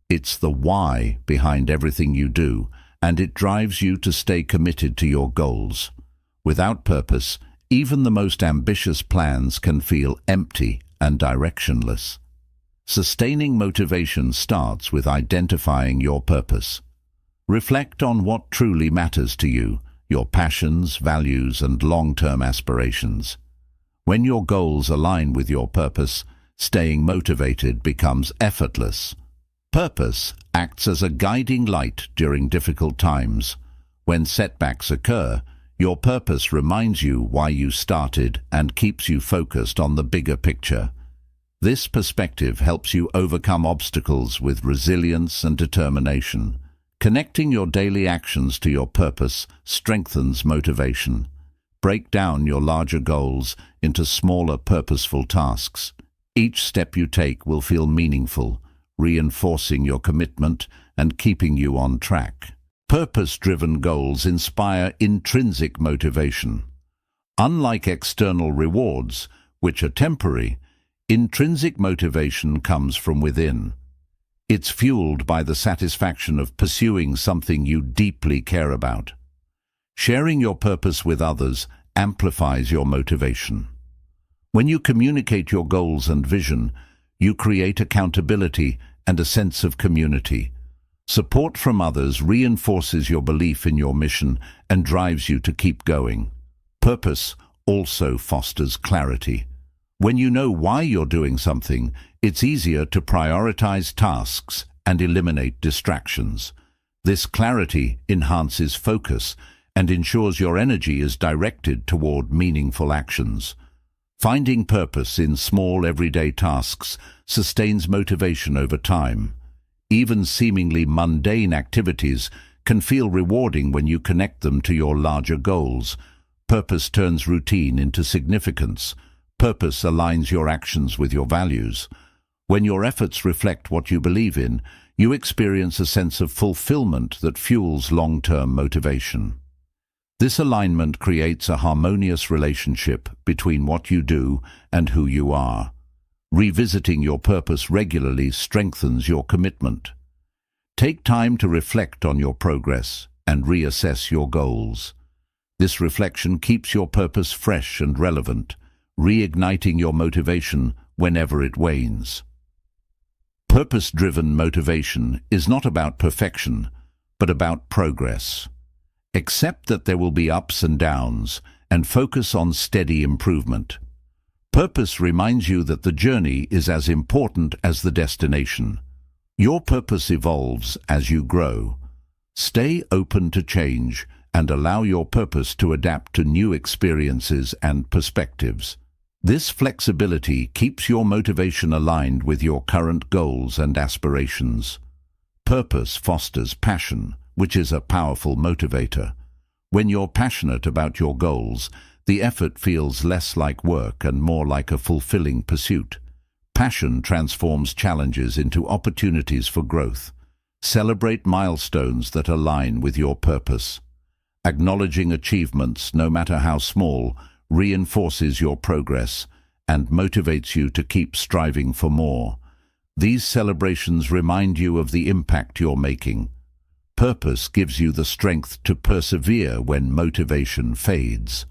It's the why behind everything you do, and it drives you to stay committed to your goals. Without purpose, even the most ambitious plans can feel empty and directionless. Sustaining motivation starts with identifying your purpose. Reflect on what truly matters to you, your passions, values, and long-term aspirations. When your goals align with your purpose, staying motivated becomes effortless. Purpose acts as a guiding light during difficult times. When setbacks occur, Your purpose reminds you why you started and keeps you focused on the bigger picture. This perspective helps you overcome obstacles with resilience and determination. Connecting your daily actions to your purpose strengthens motivation. Break down your larger goals into smaller, purposeful tasks. Each step you take will feel meaningful, reinforcing your commitment and keeping you on track. Purpose-driven goals inspire intrinsic motivation. Unlike external rewards, which are temporary, intrinsic motivation comes from within. It's fueled by the satisfaction of pursuing something you deeply care about. Sharing your purpose with others amplifies your motivation. When you communicate your goals and vision, you create accountability and a sense of community. Support from others reinforces your belief in your mission and drives you to keep going. Purpose also fosters clarity. When you know why you're doing something, it's easier to prioritize tasks and eliminate distractions. This clarity enhances focus and ensures your energy is directed toward meaningful actions. Finding purpose in small everyday tasks sustains motivation over time. Even seemingly mundane activities can feel rewarding when you connect them to your larger goals. Purpose turns routine into significance. Purpose aligns your actions with your values. When your efforts reflect what you believe in, you experience a sense of fulfillment that fuels long-term motivation. This alignment creates a harmonious relationship between what you do and who you are. Revisiting your purpose regularly strengthens your commitment. Take time to reflect on your progress and reassess your goals. This reflection keeps your purpose fresh and relevant, reigniting your motivation whenever it wanes. Purpose-driven motivation is not about perfection, but about progress. Accept that there will be ups and downs, and focus on steady improvement. Purpose reminds you that the journey is as important as the destination. Your purpose evolves as you grow. Stay open to change and allow your purpose to adapt to new experiences and perspectives. This flexibility keeps your motivation aligned with your current goals and aspirations. Purpose fosters passion, which is a powerful motivator. When you're passionate about your goals, the effort feels less like work and more like a fulfilling pursuit. Passion transforms challenges into opportunities for growth. Celebrate milestones that align with your purpose. Acknowledging achievements, no matter how small, reinforces your progress and motivates you to keep striving for more. These celebrations remind you of the impact you're making. Purpose gives you the strength to persevere when motivation fades.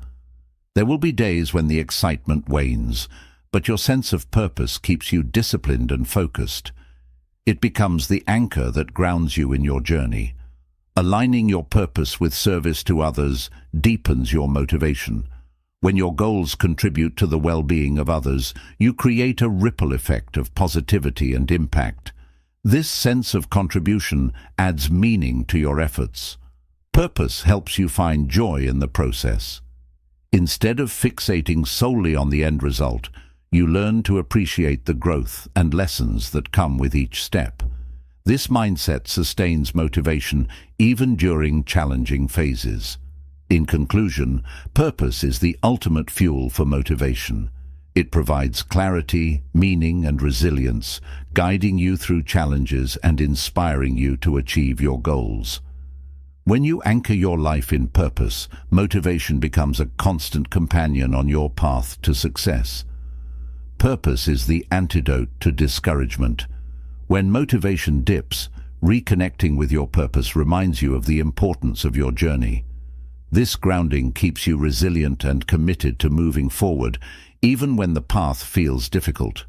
There will be days when the excitement wanes, but your sense of purpose keeps you disciplined and focused. It becomes the anchor that grounds you in your journey. Aligning your purpose with service to others deepens your motivation. When your goals contribute to the well-being of others, you create a ripple effect of positivity and impact. This sense of contribution adds meaning to your efforts. Purpose helps you find joy in the process. Instead of fixating solely on the end result, you learn to appreciate the growth and lessons that come with each step. This mindset sustains motivation even during challenging phases. In conclusion, purpose is the ultimate fuel for motivation. It provides clarity, meaning, and resilience, guiding you through challenges and inspiring you to achieve your goals. When you anchor your life in purpose, motivation becomes a constant companion on your path to success. Purpose is the antidote to discouragement. When motivation dips, reconnecting with your purpose reminds you of the importance of your journey. This grounding keeps you resilient and committed to moving forward, even when the path feels difficult.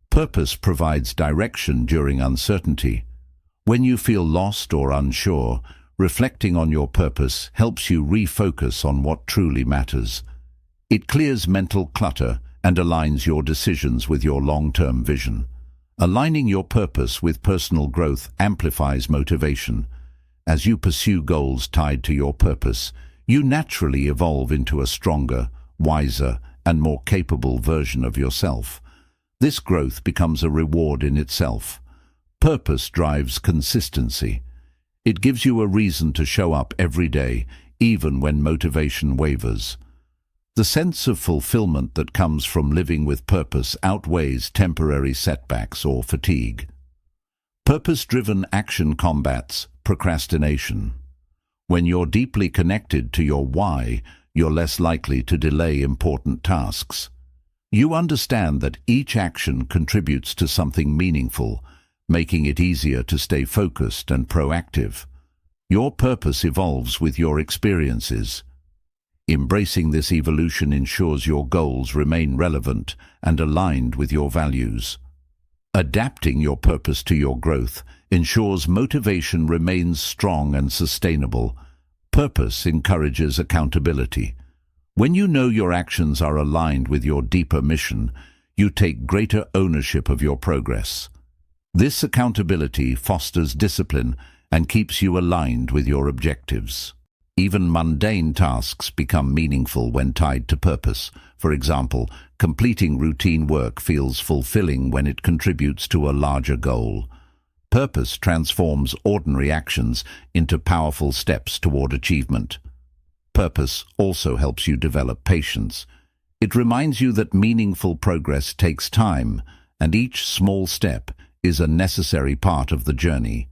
Purpose provides direction during uncertainty. When you feel lost or unsure, reflecting on your purpose helps you refocus on what truly matters. It clears mental clutter and aligns your decisions with your long-term vision. Aligning your purpose with personal growth amplifies motivation. As you pursue goals tied to your purpose, you naturally evolve into a stronger, wiser, and more capable version of yourself. This growth becomes a reward in itself. Purpose drives consistency. It gives you a reason to show up every day, even when motivation wavers. The sense of fulfillment that comes from living with purpose outweighs temporary setbacks or fatigue. Purpose-driven action combats procrastination. When you're deeply connected to your why, you're less likely to delay important tasks. You understand that each action contributes to something meaningful, making it easier to stay focused and proactive. Your purpose evolves with your experiences. Embracing this evolution ensures your goals remain relevant and aligned with your values. Adapting your purpose to your growth ensures motivation remains strong and sustainable. Purpose encourages accountability. When you know your actions are aligned with your deeper mission, you take greater ownership of your progress. This accountability fosters discipline and keeps you aligned with your objectives. Even mundane tasks become meaningful when tied to purpose. For example, completing routine work feels fulfilling when it contributes to a larger goal. Purpose transforms ordinary actions into powerful steps toward achievement. Purpose also helps you develop patience. It reminds you that meaningful progress takes time, and each small step is a necessary part of the journey.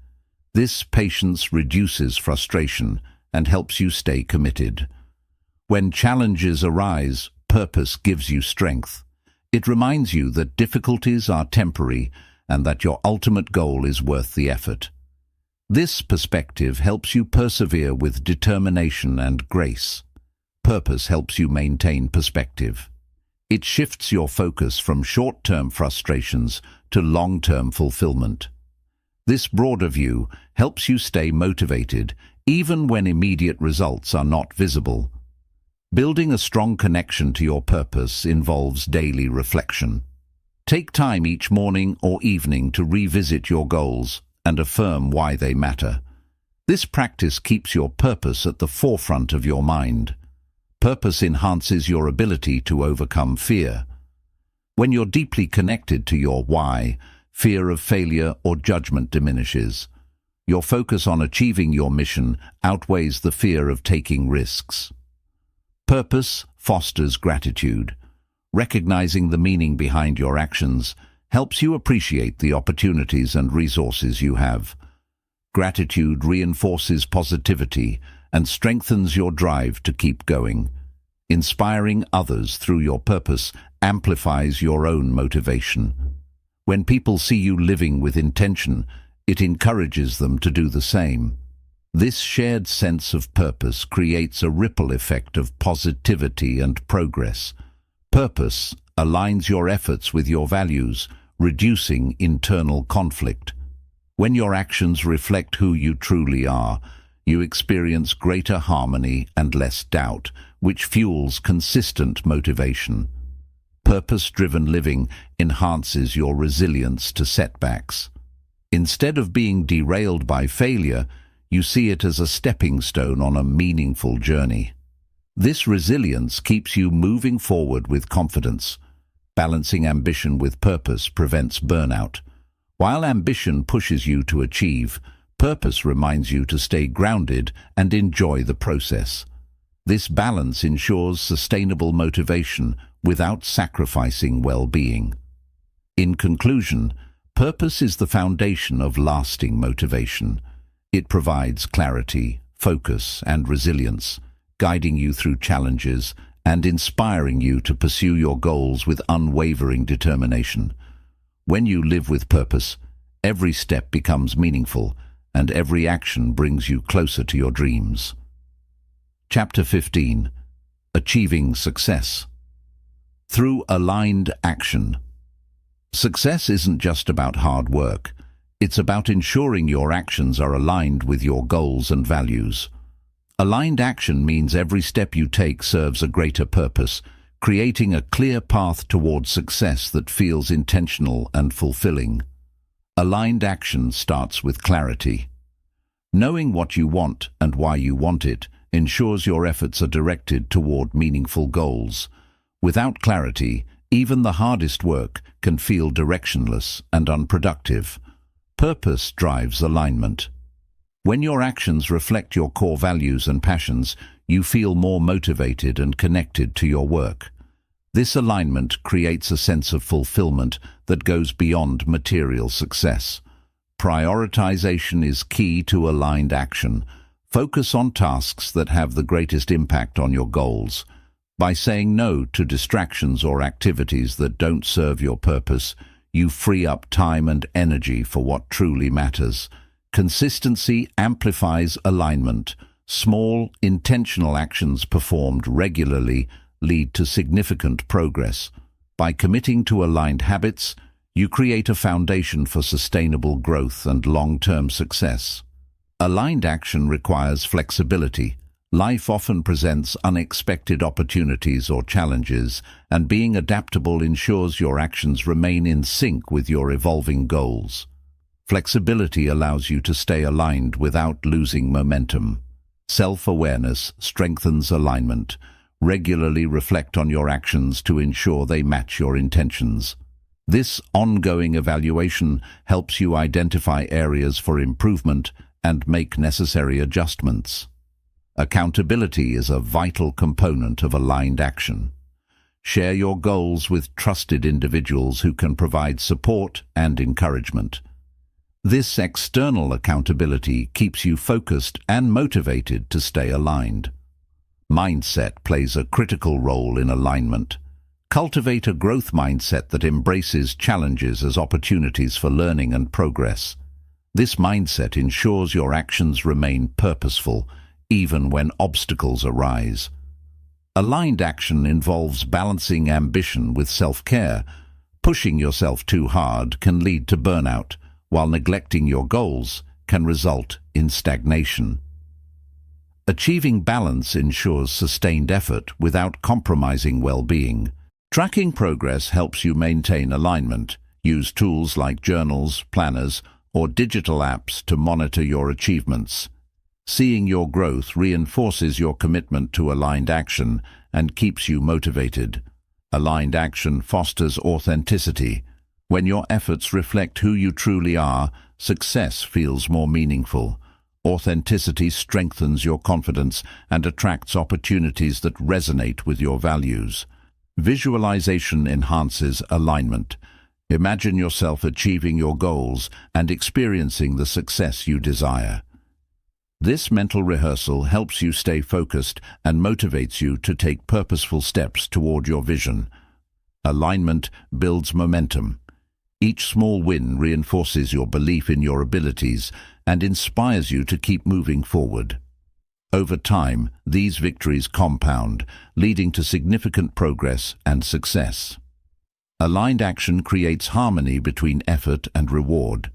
This patience reduces frustration and helps you stay committed. When challenges arise, purpose gives you strength. It reminds you that difficulties are temporary and that your ultimate goal is worth the effort. This perspective helps you persevere with determination and grace. Purpose helps you maintain perspective. It shifts your focus from short-term frustrations to long-term fulfillment. This broader view helps you stay motivated even when immediate results are not visible. Building a strong connection to your purpose involves daily reflection. Take time each morning or evening to revisit your goals and affirm why they matter. This practice keeps your purpose at the forefront of your mind. Purpose enhances your ability to overcome fear. When you're deeply connected to your why, fear of failure or judgment diminishes. Your focus on achieving your mission outweighs the fear of taking risks. Purpose fosters gratitude. Recognizing the meaning behind your actions helps you appreciate the opportunities and resources you have. Gratitude reinforces positivity and strengthens your drive to keep going. Inspiring others through your purpose amplifies your own motivation. When people see you living with intention, it encourages them to do the same. This shared sense of purpose creates a ripple effect of positivity and progress. Purpose aligns your efforts with your values, reducing internal conflict. When your actions reflect who you truly are, you experience greater harmony and less doubt, which fuels consistent motivation. Purpose-driven living enhances your resilience to setbacks. Instead of being derailed by failure, you see it as a stepping stone on a meaningful journey. This resilience keeps you moving forward with confidence. Balancing ambition with purpose prevents burnout. While ambition pushes you to achieve, purpose reminds you to stay grounded and enjoy the process. This balance ensures sustainable motivation without sacrificing well-being. In conclusion, purpose is the foundation of lasting motivation. It provides clarity, focus, and resilience, guiding you through challenges and inspiring you to pursue your goals with unwavering determination. When you live with purpose, every step becomes meaningful and every action brings you closer to your dreams. Chapter 15. Achieving Success. Through aligned action. Success isn't just about hard work. It's about ensuring your actions are aligned with your goals and values. Aligned action means every step you take serves a greater purpose, creating a clear path towards success that feels intentional and fulfilling. Aligned action starts with clarity. Knowing what you want and why you want it ensures your efforts are directed toward meaningful goals. Without clarity, even the hardest work can feel directionless and unproductive. Purpose drives alignment. When your actions reflect your core values and passions, you feel more motivated and connected to your work. This alignment creates a sense of fulfillment that goes beyond material success. Prioritization is key to aligned action. Focus on tasks that have the greatest impact on your goals. By saying no to distractions or activities that don't serve your purpose, you free up time and energy for what truly matters. Consistency amplifies alignment. Small, intentional actions performed regularly lead to significant progress. By committing to aligned habits, you create a foundation for sustainable growth and long-term success. Aligned action requires flexibility. Life often presents unexpected opportunities or challenges, and being adaptable ensures your actions remain in sync with your evolving goals. Flexibility allows you to stay aligned without losing momentum. Self-awareness strengthens alignment. Regularly reflect on your actions to ensure they match your intentions. This ongoing evaluation helps you identify areas for improvement and make necessary adjustments. Accountability is a vital component of aligned action. Share your goals with trusted individuals who can provide support and encouragement. This external accountability keeps you focused and motivated to stay aligned. Mindset plays a critical role in alignment. Cultivate a growth mindset that embraces challenges as opportunities for learning and progress. This mindset ensures your actions remain purposeful, even when obstacles arise. Aligned action involves balancing ambition with self-care. Pushing yourself too hard can lead to burnout, while neglecting your goals can result in stagnation. Achieving balance ensures sustained effort without compromising well-being. Tracking progress helps you maintain alignment. Use tools like journals, planners, or digital apps to monitor your achievements. Seeing your growth reinforces your commitment to aligned action and keeps you motivated. Aligned action fosters authenticity. When your efforts reflect who you truly are, success feels more meaningful. Authenticity strengthens your confidence and attracts opportunities that resonate with your values. Visualization enhances alignment. Imagine yourself achieving your goals and experiencing the success you desire. This mental rehearsal helps you stay focused and motivates you to take purposeful steps toward your vision. Alignment builds momentum. Each small win reinforces your belief in your abilities and inspires you to keep moving forward. Over time, these victories compound, leading to significant progress and success. Aligned action creates harmony between effort and reward.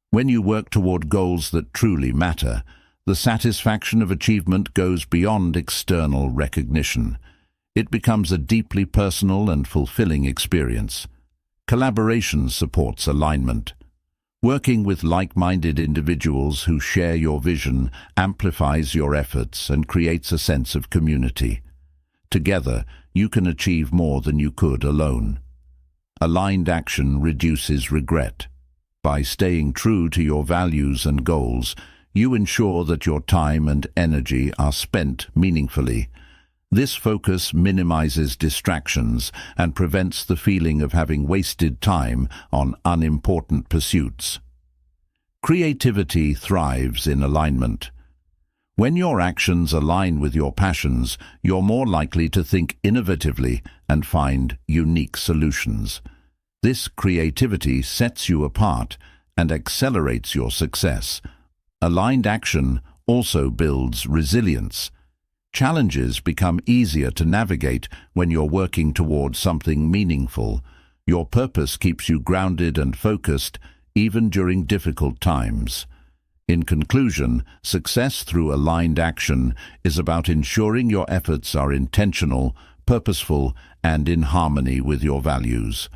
When you work toward goals that truly matter, the satisfaction of achievement goes beyond external recognition. It becomes a deeply personal and fulfilling experience. Collaboration supports alignment. Working with like-minded individuals who share your vision amplifies your efforts and creates a sense of community. Together, you can achieve more than you could alone. Aligned action reduces regret. By staying true to your values and goals, you ensure that your time and energy are spent meaningfully. This focus minimizes distractions and prevents the feeling of having wasted time on unimportant pursuits. Creativity thrives in alignment. When your actions align with your passions, you're more likely to think innovatively and find unique solutions. This creativity sets you apart and accelerates your success. Aligned action also builds resilience. Challenges become easier to navigate when you're working towards something meaningful. Your purpose keeps you grounded and focused, even during difficult times. In conclusion, success through aligned action is about ensuring your efforts are intentional, purposeful, and in harmony with your values.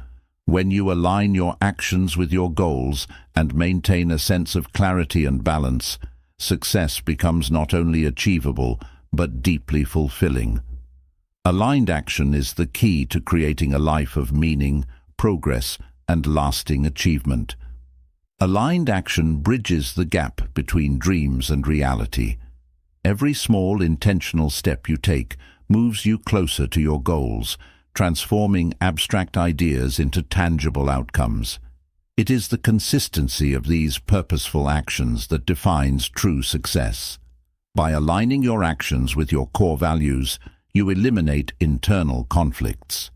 When you align your actions with your goals and maintain a sense of clarity and balance, success becomes not only achievable, but deeply fulfilling. Aligned action is the key to creating a life of meaning, progress, and lasting achievement. Aligned action bridges the gap between dreams and reality. Every small, intentional step you take moves you closer to your goals, transforming abstract ideas into tangible outcomes. It is the consistency of these purposeful actions that defines true success. By aligning your actions with your core values, you eliminate internal conflicts.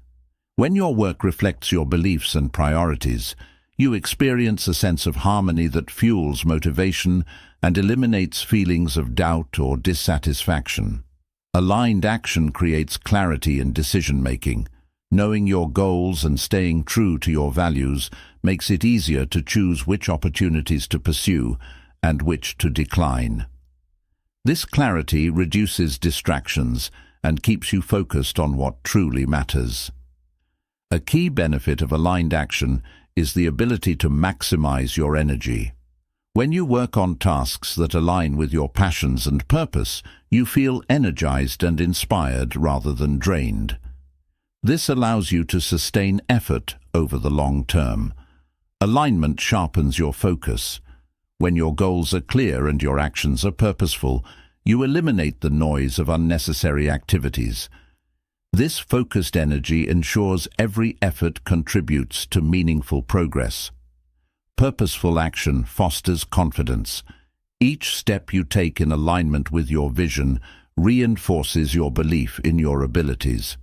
When your work reflects your beliefs and priorities, you experience a sense of harmony that fuels motivation and eliminates feelings of doubt or dissatisfaction. Aligned action creates clarity in decision-making. Knowing your goals and staying true to your values makes it easier to choose which opportunities to pursue and which to decline. This clarity reduces distractions and keeps you focused on what truly matters. A key benefit of aligned action is the ability to maximize your energy. When you work on tasks that align with your passions and purpose, you feel energized and inspired rather than drained. This allows you to sustain effort over the long term. Alignment sharpens your focus. When your goals are clear and your actions are purposeful, you eliminate the noise of unnecessary activities. This focused energy ensures every effort contributes to meaningful progress. Purposeful action fosters confidence. Each step you take in alignment with your vision reinforces your belief in your abilities.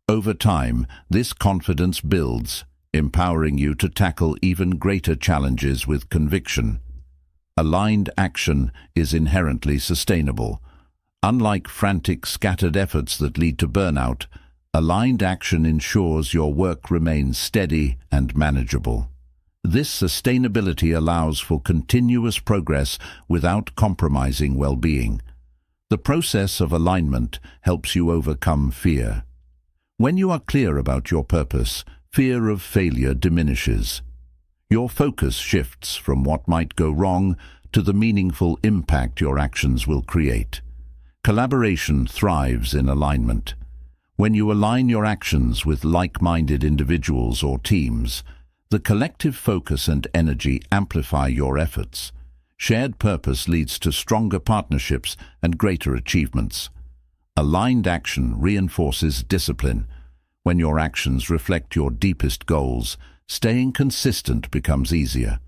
Over time, this confidence builds, empowering you to tackle even greater challenges with conviction. Aligned action is inherently sustainable. Unlike frantic, scattered efforts that lead to burnout, aligned action ensures your work remains steady and manageable. This sustainability allows for continuous progress without compromising well-being. The process of alignment helps you overcome fear. When you are clear about your purpose, fear of failure diminishes. Your focus shifts from what might go wrong to the meaningful impact your actions will create. Collaboration thrives in alignment. When you align your actions with like-minded individuals or teams, the collective focus and energy amplify your efforts. Shared purpose leads to stronger partnerships and greater achievements. Aligned action reinforces discipline. When your actions reflect your deepest goals, staying consistent becomes easier.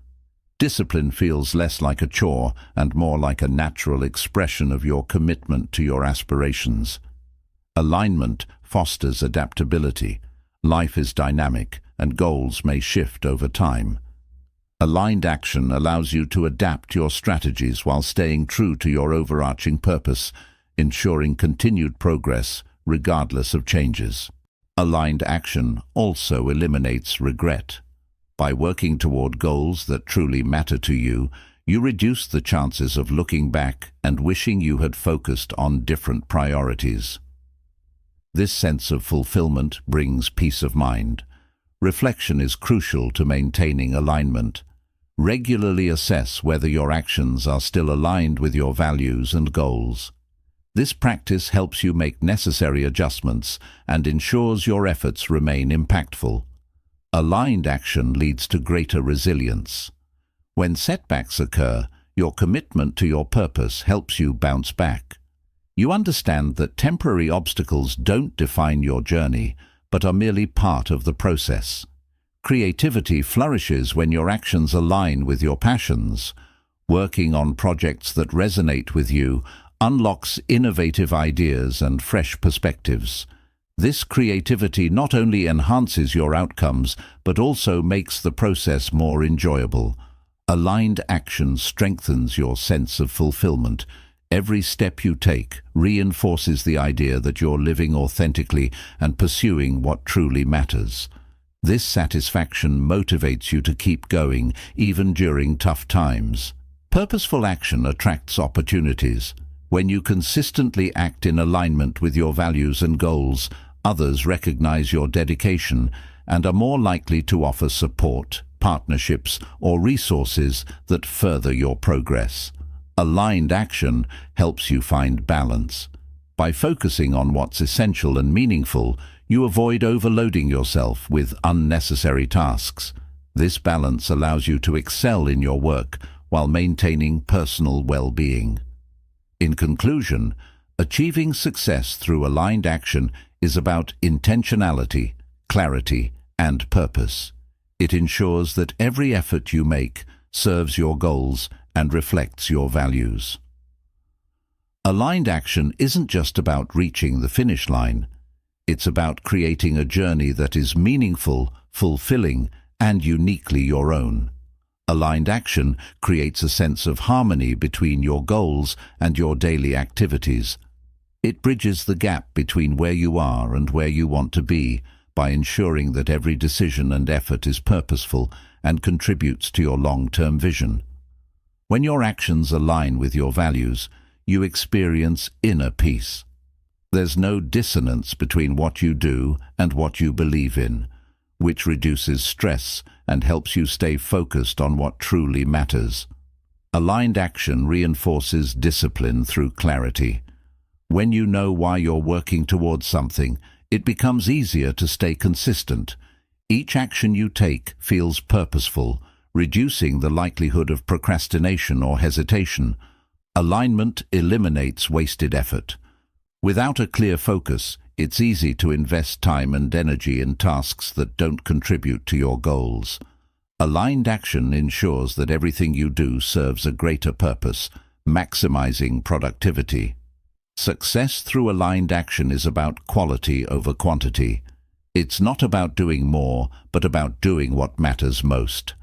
Discipline feels less like a chore and more like a natural expression of your commitment to your aspirations. Alignment fosters adaptability. Life is dynamic, and goals may shift over time. Aligned action allows you to adapt your strategies while staying true to your overarching purpose, ensuring continued progress regardless of changes. Aligned action also eliminates regret. By working toward goals that truly matter to you, you reduce the chances of looking back and wishing you had focused on different priorities. This sense of fulfillment brings peace of mind. Reflection is crucial to maintaining alignment. Regularly assess whether your actions are still aligned with your values and goals. This practice helps you make necessary adjustments and ensures your efforts remain impactful. Aligned action leads to greater resilience. When setbacks occur, your commitment to your purpose helps you bounce back. You understand that temporary obstacles don't define your journey, but are merely part of the process. Creativity flourishes when your actions align with your passions. Working on projects that resonate with you unlocks innovative ideas and fresh perspectives. This creativity not only enhances your outcomes, but also makes the process more enjoyable. Aligned action strengthens your sense of fulfillment. Every step you take reinforces the idea that you're living authentically and pursuing what truly matters. This satisfaction motivates you to keep going, even during tough times. Purposeful action attracts opportunities. When you consistently act in alignment with your values and goals, others recognize your dedication and are more likely to offer support, partnerships, or resources that further your progress. Aligned action helps you find balance. By focusing on what's essential and meaningful, you avoid overloading yourself with unnecessary tasks. This balance allows you to excel in your work while maintaining personal well-being. In conclusion, achieving success through aligned action is about intentionality, clarity, and purpose. It ensures that every effort you make serves your goals and reflects your values. Aligned action isn't just about reaching the finish line. It's about creating a journey that is meaningful, fulfilling, and uniquely your own. Aligned action creates a sense of harmony between your goals and your daily activities. It bridges the gap between where you are and where you want to be by ensuring that every decision and effort is purposeful and contributes to your long-term vision. When your actions align with your values, you experience inner peace. There's no dissonance between what you do and what you believe in, which reduces stress and helps you stay focused on what truly matters. Aligned action reinforces discipline through clarity. When you know why you're working towards something, it becomes easier to stay consistent. Each action you take feels purposeful, reducing the likelihood of procrastination or hesitation. Alignment eliminates wasted effort. Without a clear focus, it's easy to invest time and energy in tasks that don't contribute to your goals. Aligned action ensures that everything you do serves a greater purpose, maximizing productivity. Success through aligned action is about quality over quantity. It's not about doing more, but about doing what matters most.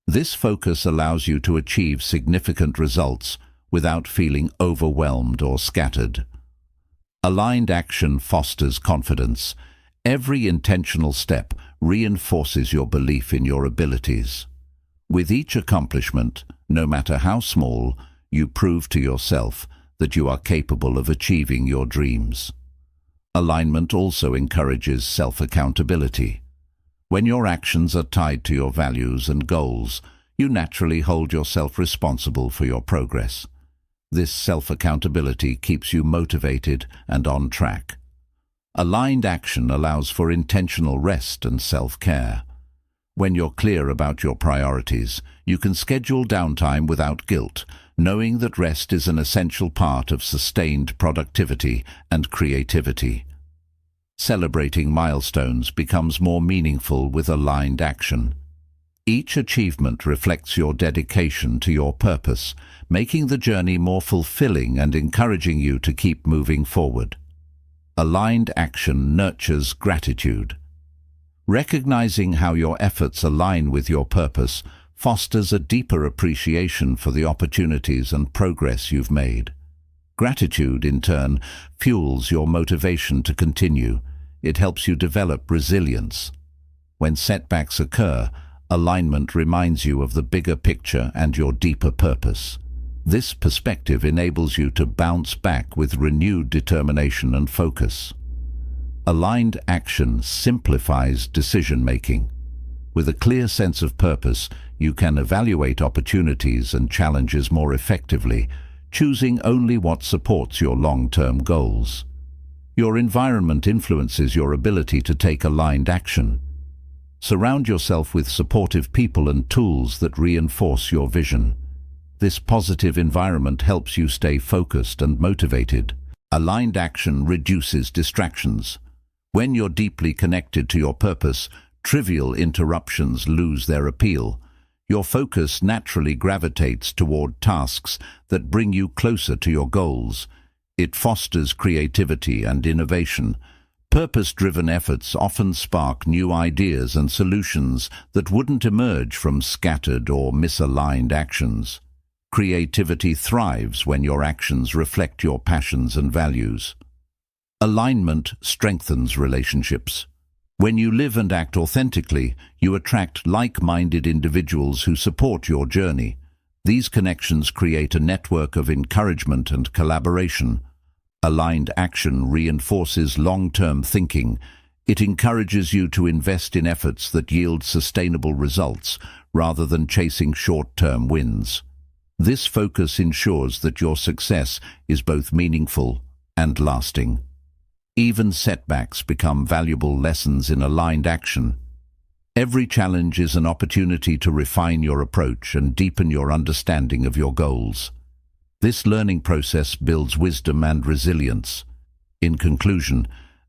This focus allows you to achieve significant results without feeling overwhelmed or scattered. Aligned action fosters confidence. Every intentional step reinforces your belief in your abilities. With each accomplishment, no matter how small, you prove to yourself that you are capable of achieving your dreams. Alignment also encourages self-accountability. When your actions are tied to your values and goals, you naturally hold yourself responsible for your progress. This self-accountability keeps you motivated and on track. Aligned action allows for intentional rest and self-care. When you're clear about your priorities, you can schedule downtime without guilt, knowing that rest is an essential part of sustained productivity and creativity. Celebrating milestones becomes more meaningful with aligned action. Each achievement reflects your dedication to your purpose, making the journey more fulfilling and encouraging you to keep moving forward. Aligned action nurtures gratitude. Recognizing how your efforts align with your purpose fosters a deeper appreciation for the opportunities and progress you've made. Gratitude, in turn, fuels your motivation to continue. It helps you develop resilience. When setbacks occur, alignment reminds you of the bigger picture and your deeper purpose. This perspective enables you to bounce back with renewed determination and focus. Aligned action simplifies decision-making. With a clear sense of purpose, you can evaluate opportunities and challenges more effectively, choosing only what supports your long-term goals. Your environment influences your ability to take aligned action. Surround yourself with supportive people and tools that reinforce your vision. This positive environment helps you stay focused and motivated. Aligned action reduces distractions. When you're deeply connected to your purpose, trivial interruptions lose their appeal. Your focus naturally gravitates toward tasks that bring you closer to your goals. It fosters creativity and innovation. Purpose-driven efforts often spark new ideas and solutions that wouldn't emerge from scattered or misaligned actions. Creativity thrives when your actions reflect your passions and values. Alignment strengthens relationships. When you live and act authentically, you attract like-minded individuals who support your journey. These connections create a network of encouragement and collaboration. Aligned action reinforces long-term thinking. It encourages you to invest in efforts that yield sustainable results rather than chasing short-term wins. This focus ensures that your success is both meaningful and lasting. Even setbacks become valuable lessons in aligned action. Every challenge is an opportunity to refine your approach and deepen your understanding of your goals. This learning process builds wisdom and resilience. In conclusion,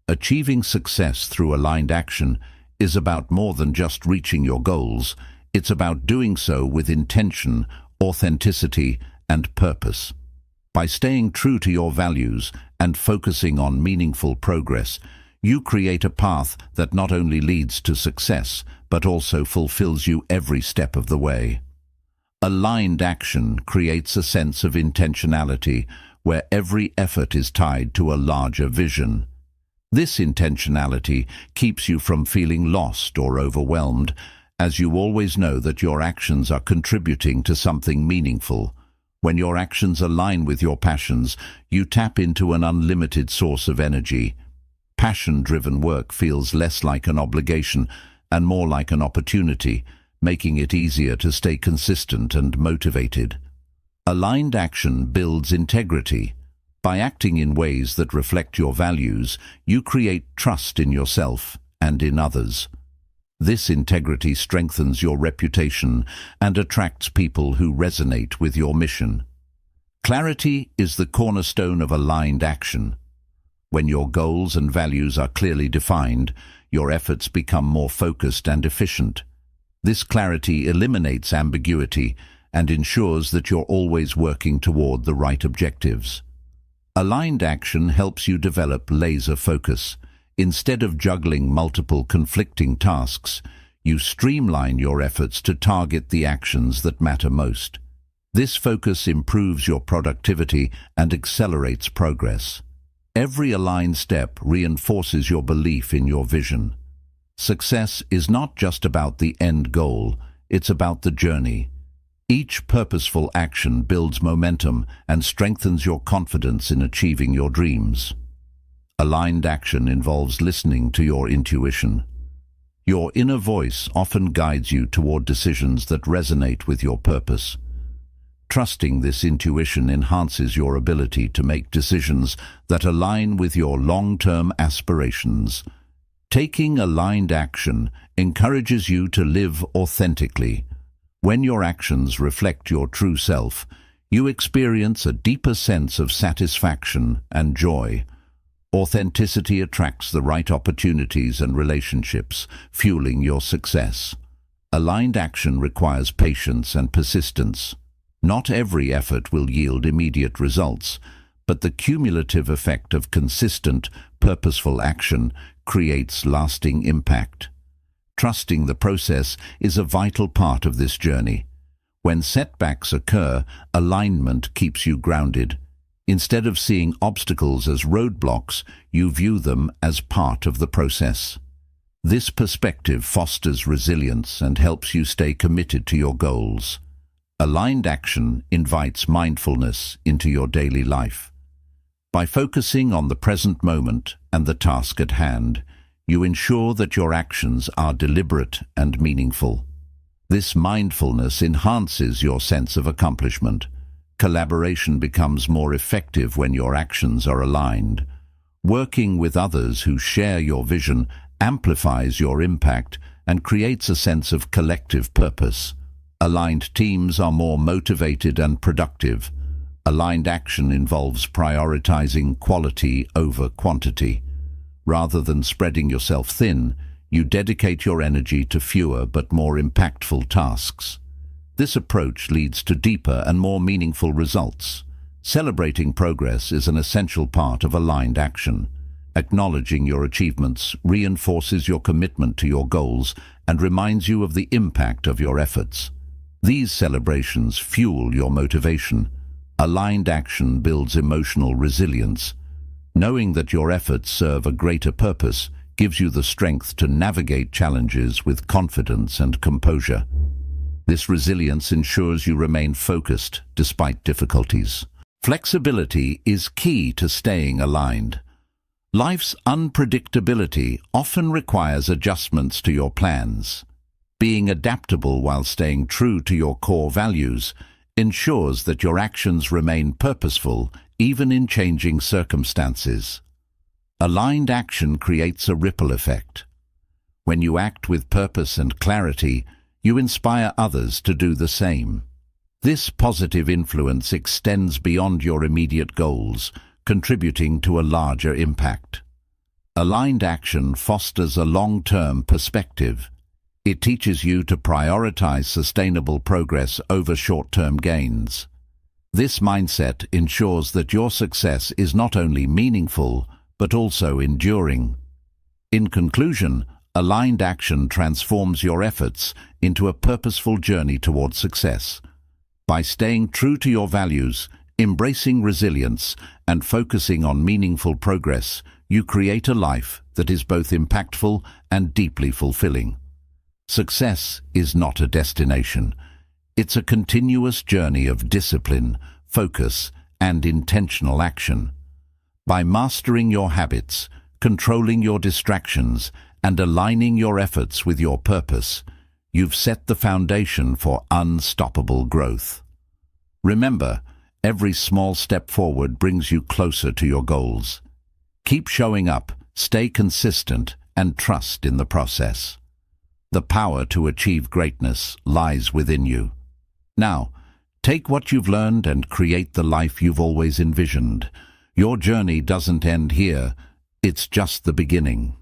achieving success through aligned action is about more than just reaching your goals. It's about doing so with intention, authenticity, and purpose. By staying true to your values and focusing on meaningful progress, you create a path that not only leads to success, but also fulfills you every step of the way. Aligned action creates a sense of intentionality where every effort is tied to a larger vision. This intentionality keeps you from feeling lost or overwhelmed, as you always know that your actions are contributing to something meaningful. When your actions align with your passions, you tap into an unlimited source of energy. Passion-driven work feels less like an obligation and more like an opportunity, making it easier to stay consistent and motivated. Aligned action builds integrity. By acting in ways that reflect your values, you create trust in yourself and in others. This integrity strengthens your reputation and attracts people who resonate with your mission. Clarity is the cornerstone of aligned action. When your goals and values are clearly defined, your efforts become more focused and efficient. This clarity eliminates ambiguity and ensures that you're always working toward the right objectives. Aligned action helps you develop laser focus. Instead of juggling multiple conflicting tasks, you streamline your efforts to target the actions that matter most. This focus improves your productivity and accelerates progress. Every aligned step reinforces your belief in your vision. Success is not just about the end goal, it's about the journey. Each purposeful action builds momentum and strengthens your confidence in achieving your dreams. Aligned action involves listening to your intuition. Your inner voice often guides you toward decisions that resonate with your purpose. Trusting this intuition enhances your ability to make decisions that align with your long-term aspirations. Taking aligned action encourages you to live authentically. When your actions reflect your true self, you experience a deeper sense of satisfaction and joy. Authenticity attracts the right opportunities and relationships, fueling your success. Aligned action requires patience and persistence. Not every effort will yield immediate results, but the cumulative effect of consistent, purposeful action creates lasting impact. Trusting the process is a vital part of this journey. When setbacks occur, alignment keeps you grounded. Instead of seeing obstacles as roadblocks, you view them as part of the process. This perspective fosters resilience and helps you stay committed to your goals. Aligned action invites mindfulness into your daily life. By focusing on the present moment and the task at hand, you ensure that your actions are deliberate and meaningful. This mindfulness enhances your sense of accomplishment. Collaboration becomes more effective when your actions are aligned. Working with others who share your vision amplifies your impact and creates a sense of collective purpose. Aligned teams are more motivated and productive. Aligned action involves prioritizing quality over quantity. Rather than spreading yourself thin, you dedicate your energy to fewer but more impactful tasks. This approach leads to deeper and more meaningful results. Celebrating progress is an essential part of aligned action. Acknowledging your achievements reinforces your commitment to your goals and reminds you of the impact of your efforts. These celebrations fuel your motivation. Aligned action builds emotional resilience. Knowing that your efforts serve a greater purpose gives you the strength to navigate challenges with confidence and composure. This resilience ensures you remain focused despite difficulties. Flexibility is key to staying aligned. Life's unpredictability often requires adjustments to your plans. Being adaptable while staying true to your core values ensures that your actions remain purposeful even in changing circumstances. Aligned action creates a ripple effect. When you act with purpose and clarity, you inspire others to do the same. This positive influence extends beyond your immediate goals, contributing to a larger impact. Aligned action fosters a long-term perspective. It teaches you to prioritize sustainable progress over short-term gains. This mindset ensures that your success is not only meaningful, but also enduring. In conclusion, aligned action transforms your efforts into a purposeful journey toward success. By staying true to your values, embracing resilience, and focusing on meaningful progress, you create a life that is both impactful and deeply fulfilling. Success is not a destination. It's a continuous journey of discipline, focus, and intentional action. By mastering your habits, controlling your distractions, and aligning your efforts with your purpose, you've set the foundation for unstoppable growth. Remember, every small step forward brings you closer to your goals. Keep showing up, stay consistent, and trust in the process. The power to achieve greatness lies within you. Now, take what you've learned and create the life you've always envisioned. Your journey doesn't end here, it's just the beginning.